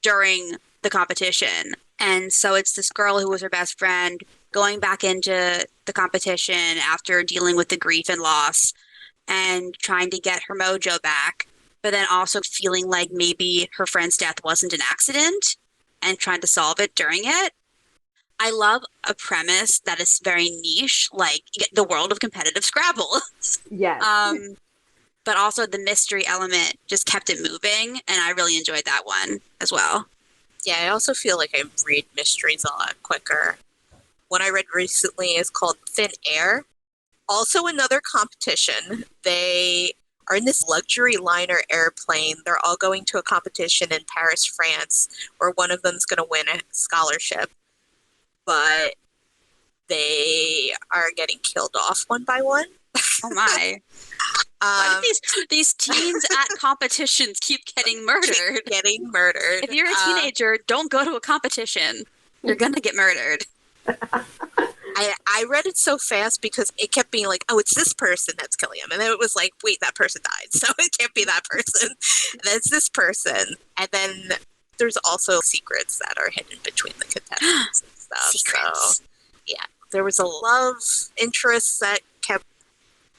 during the competition. And so it's this girl who was her best friend going back into the competition after dealing with the grief and loss and trying to get her mojo back, but then also feeling like maybe her friend's death wasn't an accident and trying to solve it during it. I love a premise that is very niche, like the world of competitive Scrabble. Yes. But also the mystery element just kept it moving, and I really enjoyed that one as well. Yeah, I also feel like I read mysteries a lot quicker. One I read recently is called Thin Air. Also another competition. They are in this luxury liner airplane. They're all going to a competition in Paris, France, where one of them's going to win a scholarship. But they are getting killed off one by one. Oh my. Why do these teens at competitions keep getting murdered? Getting murdered. If you're a teenager, don't go to a competition. You're going to get murdered. I read it so fast because it kept being like, oh, it's this person that's killing him. And then it was like, wait, that person died. So it can't be that person. And then it's this person. And then there's also secrets that are hidden between the contestants and stuff. Secrets. So, yeah, there was a love interest that kept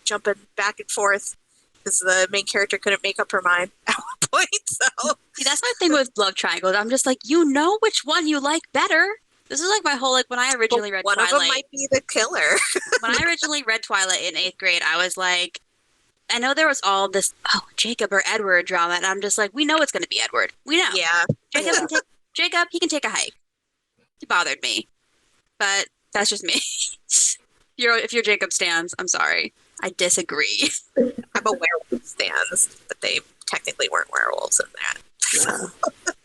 jumping back and forth because the main character couldn't make up her mind at one point. So See, that's my thing with love triangles. I'm just like, you know which one you like better. This is like my whole, like, when I originally read one Twilight. of them might be the killer. When I originally read Twilight in 8th grade, I was like, I know there was all this, Jacob or Edward drama, and I'm just like, we know it's going to be Edward. We know. Yeah. Jacob, he can take a hike. It bothered me. But that's just me. If you're Jacob stans, I'm sorry. I disagree. I'm a werewolf stans, but they technically weren't werewolves in that. Yeah.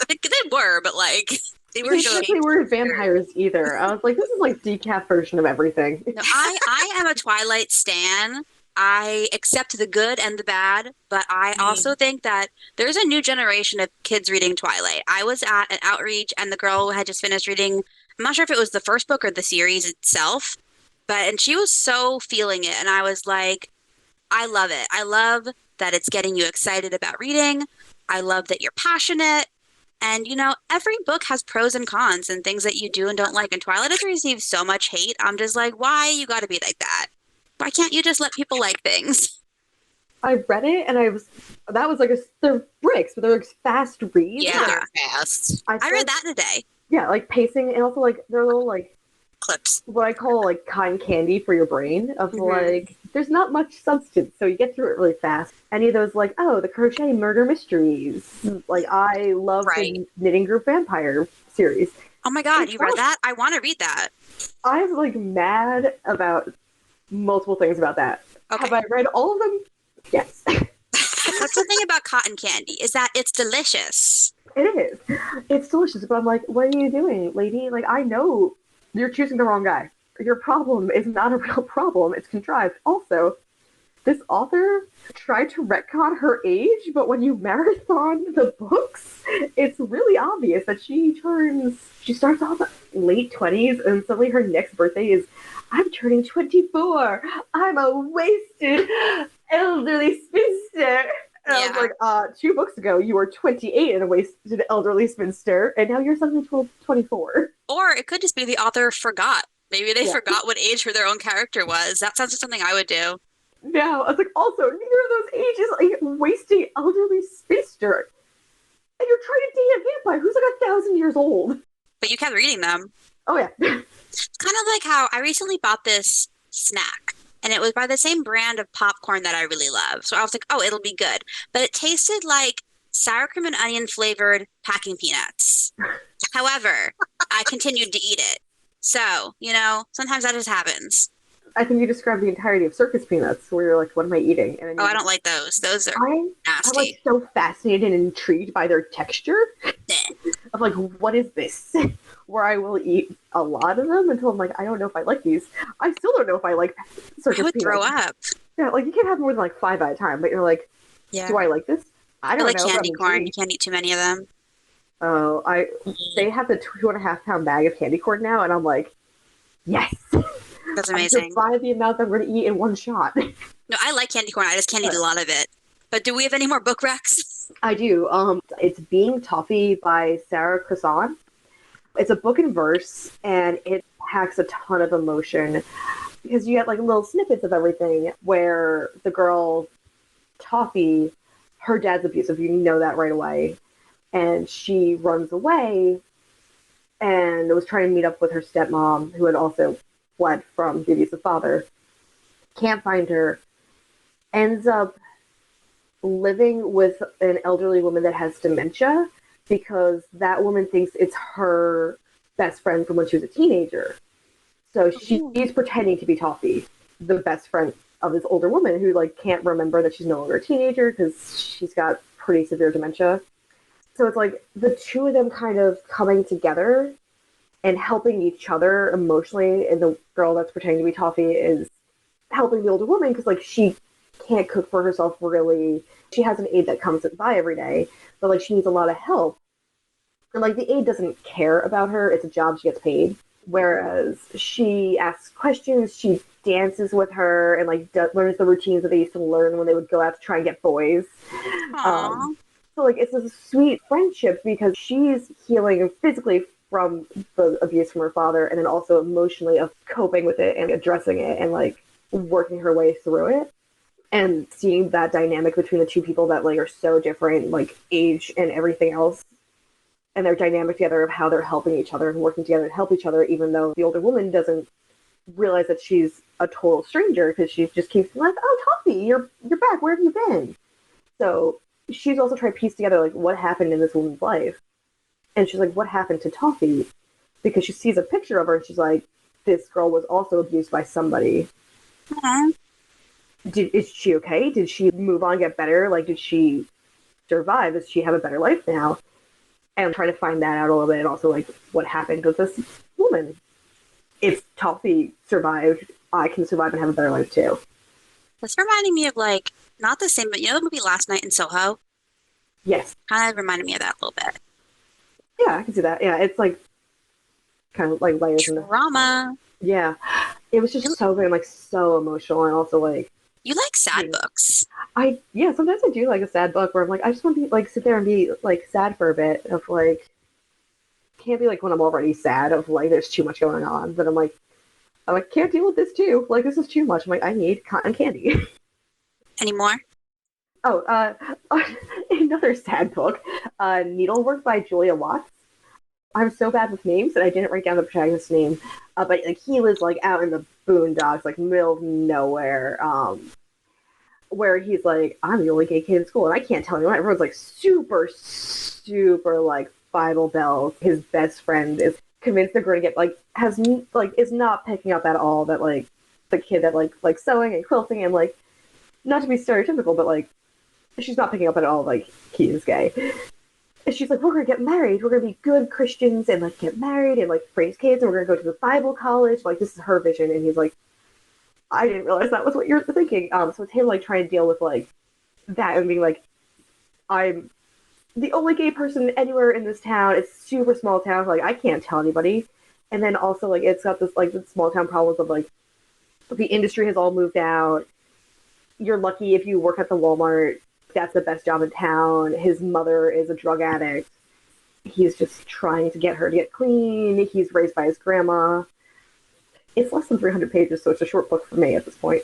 They were, but like... They weren't vampires either. I was like, this is like decaf version of everything. No, I am a Twilight stan. I accept the good and the bad, but I also think that there's a new generation of kids reading Twilight. I was at an outreach and the girl had just finished reading, I'm not sure if it was the first book or the series itself, and she was so feeling it. And I was like, I love it. I love that it's getting you excited about reading. I love that you're passionate. And, every book has pros and cons and things that you do and don't like. And Twilight has received so much hate. I'm just like, why you got to be like that? Why can't you just let people like things? I read it and that was like they're bricks, but they're like fast reads. Yeah. They're fast. I read that in a day. Yeah, like pacing and also like they're little like Clips. what I call like cotton candy for your brain of like there's not much substance, so you get through it really fast. Any of those like, the crochet murder mysteries. Like I love the Knitting Group Vampire series. Oh my god, you read that? I want to read that. I'm like mad about multiple things about that. Okay. Have I read all of them? Yes. That's the thing about cotton candy, is that it's delicious. It is. It's delicious, but I'm like, what are you doing, lady? Like, I know you're choosing the wrong guy. Your problem is not a real problem. It's contrived. Also, this author tried to retcon her age, but when you marathon the books, it's really obvious that she starts off late 20s, and suddenly her next birthday is, I'm turning 24. I'm a wasted elderly spinster. And I was like, 2 books ago, you were 28 and a wasted elderly spinster, and now you're suddenly 24. Or it could just be the author forgot. Maybe they forgot what age their own character was. That sounds like something I would do. No, I was like, also, neither of those ages, like, wasting elderly spinster. And you're trying to date a vampire who's like 1,000 years old. But you kept reading them. Oh, yeah. It's kind of like how I recently bought this snack. And it was by the same brand of popcorn that I really love. So I was like, oh, it'll be good. But it tasted like sour cream and onion flavored packing peanuts. However, I continued to eat it. So, sometimes that just happens. I think you described the entirety of circus peanuts, where you're like, what am I eating? And I don't like those. Those are nasty. I'm like so fascinated and intrigued by their texture. Of like, what is this? Where I will eat a lot of them until I'm like, I don't know if I like these. I still don't know if I like circus peanuts. I would throw up. Yeah, like you can't have more than like 5 at a time, but you're like, do I like this? I don't like know. Candy corn. You can't eat too many of them. Oh, they have the 2.5-pound bag of candy corn now, and I'm like, yes. That's amazing. I buy the amount that I'm going to eat in one shot. No, I like candy corn. I just can't eat a lot of it. But do we have any more book recs? I do. It's Being Toffee by Sarah Croissant. It's a book in verse, and it packs a ton of emotion because you get like little snippets of everything where the girl, Toffee, her dad's abusive. You know that right away. And she runs away, and was trying to meet up with her stepmom, who had also fled from the abusive father. Can't find her. Ends up living with an elderly woman that has dementia because that woman thinks it's her best friend from when she was a teenager. So she's pretending to be Toffee, the best friend of this older woman who like can't remember that she's no longer a teenager because she's got pretty severe dementia. So it's like the two of them kind of coming together and helping each other emotionally. And the girl that's pretending to be Toffee is helping the older woman because like she can't cook for herself really. She has an aide that comes by every day, but like she needs a lot of help. And like the aide doesn't care about her. It's a job, she gets paid. Whereas she asks questions, she dances with her and like learns the routines that they used to learn when they would go out to try and get boys. So like it's this sweet friendship because she's healing physically from the abuse from her father and then also emotionally of coping with it and addressing it and like working her way through it. And seeing that dynamic between the two people that like are so different, like age and everything else, and their dynamic together of how they're helping each other and working together to help each other, even though the older woman doesn't realize that she's a total stranger because she just keeps like, "Oh, Toffee, you're back. Where have you been?" So she's also trying to piece together like what happened in this woman's life, and she's like, "What happened to Toffee?" Because she sees a picture of her and she's like, "This girl was also abused by somebody." Is she okay? Did she move on, get better? Like, did she survive? Does she have a better life now? And I'm trying to find that out a little bit, and also like what happened with this woman. If Toffee survived, I can survive and have a better life too. That's reminding me of like not the same, but you know the movie Last Night in Soho? Yes. Kind of reminded me of that a little bit. Yeah, I can see that. Yeah, it's like kind of like layers in the drama. Yeah, it was just so good, like so emotional, and also like. You like sad books. Sometimes I do like a sad book where I'm like, I just want to be like sit there and be like sad for a bit of like can't be like when I'm already sad of like there's too much going on. But I'm like can't deal with this too. Like this is too much. I'm like, I need cotton candy. Any more? Oh, another sad book. Needlework by Julia Watts. I'm so bad with names that I didn't write down the protagonist's name. But like he lives like out in the boondocks, like middle of nowhere. Where he's like, I'm the only gay kid in school, and I can't tell anyone. Everyone's like super, super like Bible bells. His best friend is convinced they're going to get like is not picking up at all that like the kid that like sewing and quilting and like not to be stereotypical, but like she's not picking up at all like he is gay. And she's like, we're going to get married. We're going to be good Christians and, like, get married and, like, raise kids. And we're going to go to the Bible college. Like, this is her vision. And he's like, I didn't realize that was what you're thinking. So it's him, like, trying to deal with, like, that and being like, I'm the only gay person anywhere in this town. It's a super small town. So, like, I can't tell anybody. And then also, like, it's got this, like, the small town problems of, like, the industry has all moved out. You're lucky if you work at the Walmart. That's the best job in town. His mother is a drug addict. He's just trying to get her to get clean. He's raised by his grandma. It's less than 300 pages, so it's a short book for me at this point.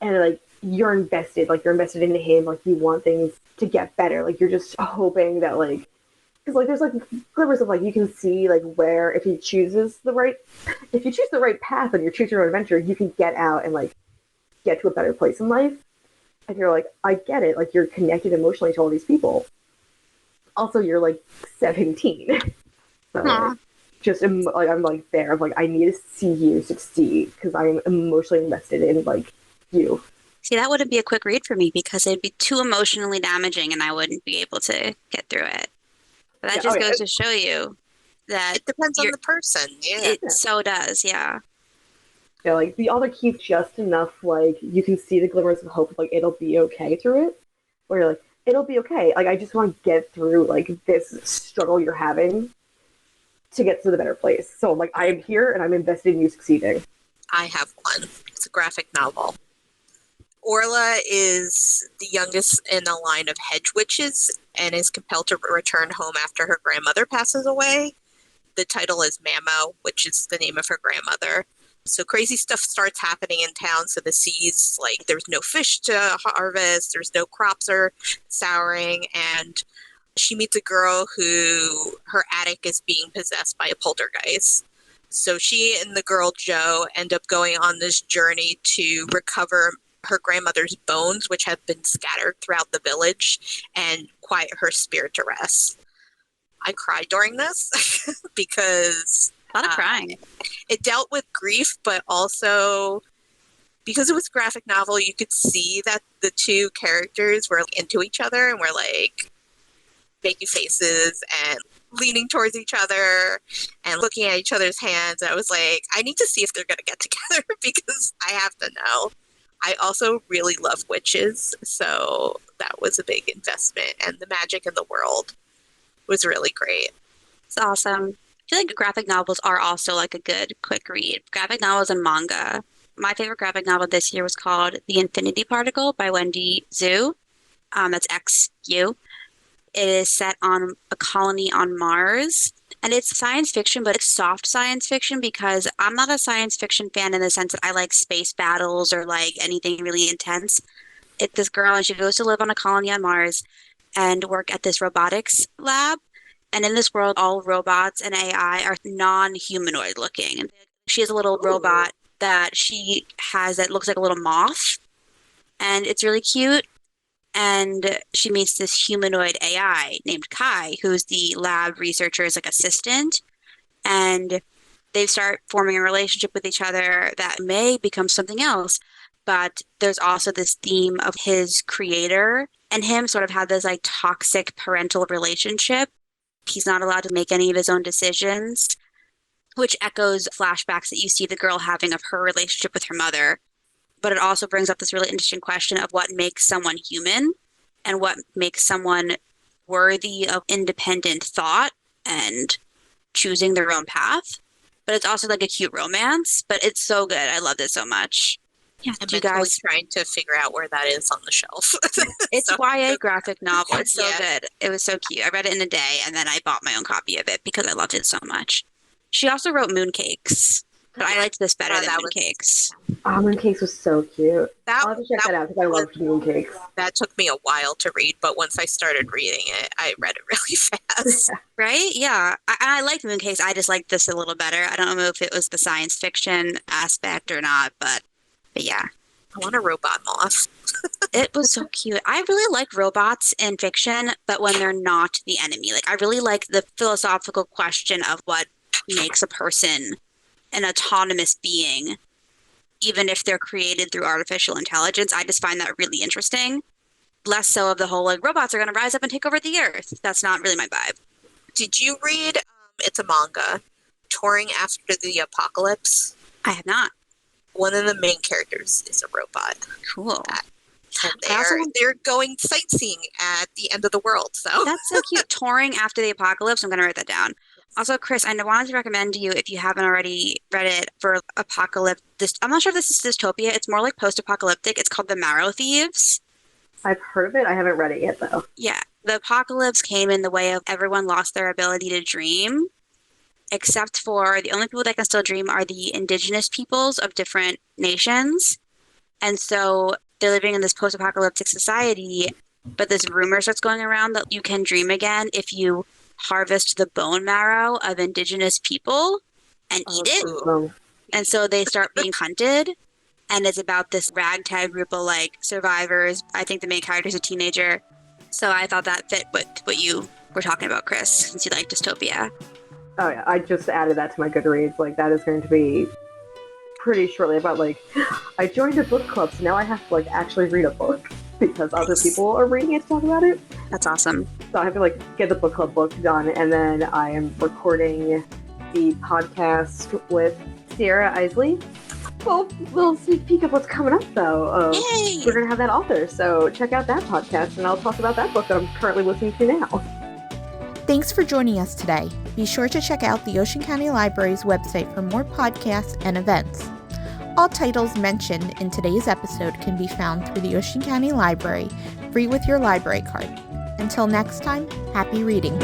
And like you're invested into him. Like you want things to get better. Like you're just hoping that like, because like there's like glimmers of like you can see like where if you choose the right path and you choose your own adventure, you can get out and like get to a better place in life. And you're like, I get it. Like, you're connected emotionally to all these people. Also, you're, like, 17. So, like, just, like, I'm, like, there. I'm like, I need to see you succeed because I'm emotionally invested in, like, you. See, that wouldn't be a quick read for me because it'd be too emotionally damaging and I wouldn't be able to get through it. But that just goes to show you that... It depends on the person, yeah. It so does, yeah. Yeah, like, the author keeps just enough, like, you can see the glimmers of hope, like, it'll be okay through it. Where you're like, it'll be okay. Like, I just want to get through, like, this struggle you're having to get to the better place. So, like, I am here and I'm invested in you succeeding. I have one. It's a graphic novel. Orla is the youngest in a line of hedge witches and is compelled to return home after her grandmother passes away. The title is Mamo, which is the name of her grandmother. So crazy stuff starts happening in town. So the seas, like there's no fish to harvest, there's no crops are souring, and she meets a girl who her attic is being possessed by a poltergeist. So she and the girl Jo end up going on this journey to recover her grandmother's bones, which have been scattered throughout the village, and quiet her spirit to rest. I cried during this because A lot of crying. it dealt with grief, but also because it was a graphic novel, you could see that the two characters were into each other and were like making faces and leaning towards each other and looking at each other's hands. I was like, I need to see if they're going to get together because I have to know. I also really love witches, so that was a big investment, and the magic in the world was really great. It's awesome. I feel like graphic novels are also like a good quick read. Graphic novels and manga. My favorite graphic novel this year was called The Infinity Particle by Wendy Zhu. That's XU. It is set on a colony on Mars. And it's science fiction, but it's soft science fiction because I'm not a science fiction fan in the sense that I like space battles or like anything really intense. It's this girl and she goes to live on a colony on Mars and work at this robotics lab. And in this world, all robots and AI are non-humanoid looking. And she has a little robot that she has that looks like a little moth. And it's really cute. And she meets this humanoid AI named Kai, who's the lab researcher's like assistant. And they start forming a relationship with each other that may become something else. But there's also this theme of his creator and him sort of have this like toxic parental relationship. He's not allowed to make any of his own decisions, which echoes flashbacks that you see the girl having of her relationship with her mother. But it also brings up this really interesting question of what makes someone human and what makes someone worthy of independent thought and choosing their own path. But it's also like a cute romance, but it's so good. I love this so much. Yeah, I'm do you mentally guys? trying to figure out where that is on the shelf. It's So- YA graphic novel. It's so Yeah. good. It was so cute. I read it in a day and then I bought my own copy of it because I loved it so much. She also wrote Mooncakes, but I liked this better Oh, than that was- Mooncakes. Mooncakes was so cute. That, I'll have to check that out because I loved Mooncakes. that took me a while to read, but once I started reading it, I read it really fast. Right? Yeah. I liked Mooncakes. I just liked this a little better. I don't know if it was the science fiction aspect or not, but yeah. I want a robot moth. It was so cute. I really like robots in fiction, but when they're not the enemy. Like, I really like the philosophical question of what makes a person an autonomous being, even if they're created through artificial intelligence. I just find that really interesting. Less so of the whole, like, robots are going to rise up and take over the earth. That's not really my vibe. Did you read, it's a manga, Touring After the Apocalypse? I have not. One of the main characters is a robot. Cool. And I also they're going sightseeing at the end of the world. So That's so cute. Touring After the Apocalypse. I'm going to write that down. Also, Chris, I wanted to recommend to you, if you haven't already read it, for Apocalypse. I'm not sure if this is dystopia. It's more like post-apocalyptic. It's called The Marrow Thieves. I've heard of it. I haven't read it yet, though. Yeah. The apocalypse came in the way of everyone lost their ability to dream, except for the only people that can still dream are the indigenous peoples of different nations. And so they're living in this post-apocalyptic society, but this rumor starts going around that you can dream again if you harvest the bone marrow of indigenous people and eat it. Um, And so they start being hunted. And it's about this ragtag group of like survivors. I think the main character is a teenager. So I thought that fit with what you were talking about, Chris, since you like dystopia. oh yeah, I just added that to my Goodreads. Like that is going to be pretty shortly. About like, I joined a book club, so now I have to like actually read a book because other people are reading it to talk about it. That's awesome. So I have to like get the book club book done, and then I am recording the podcast with Sierra Isley. Well, little sneak peek of what's coming up, though. Yay! We're going to have that author, so check out that podcast, and I'll talk about that book that I'm currently listening to now. Thanks for joining us today. Be sure to check out the Ocean County Library's website for more podcasts and events. All titles mentioned in today's episode can be found through the Ocean County Library, free with your library card. Until next time, happy reading.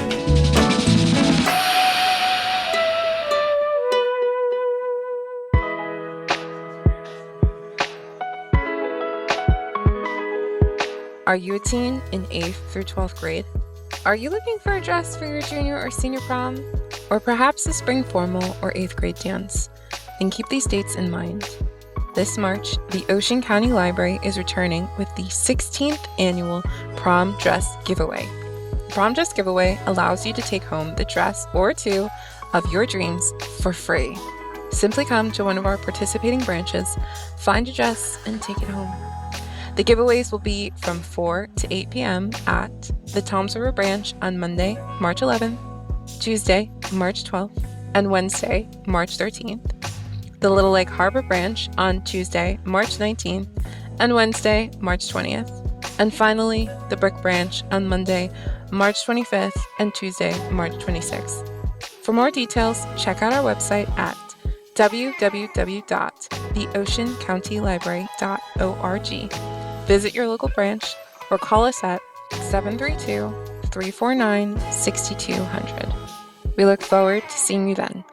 Are you a teen in 8th through 12th grade? Are you looking for a dress for your junior or senior prom? Or perhaps a spring formal or 8th grade dance? Then keep these dates in mind. This March, the Ocean County Library is returning with the 16th annual Prom Dress Giveaway. Prom Dress Giveaway allows you to take home the dress or two of your dreams for free. Simply come to one of our participating branches, find your dress, and take it home. The giveaways will be from 4 to 8 p.m. at the Toms River branch on Monday, March 11th, Tuesday, March 12th, and Wednesday, March 13th. The Little Lake Harbor branch on Tuesday, March 19th, and Wednesday, March 20th. And finally, the Brick branch on Monday, March 25th, and Tuesday, March 26th. For more details, check out our website at www.theoceancountylibrary.org. Visit your local branch or call us at 732-349-6200. We look forward to seeing you then.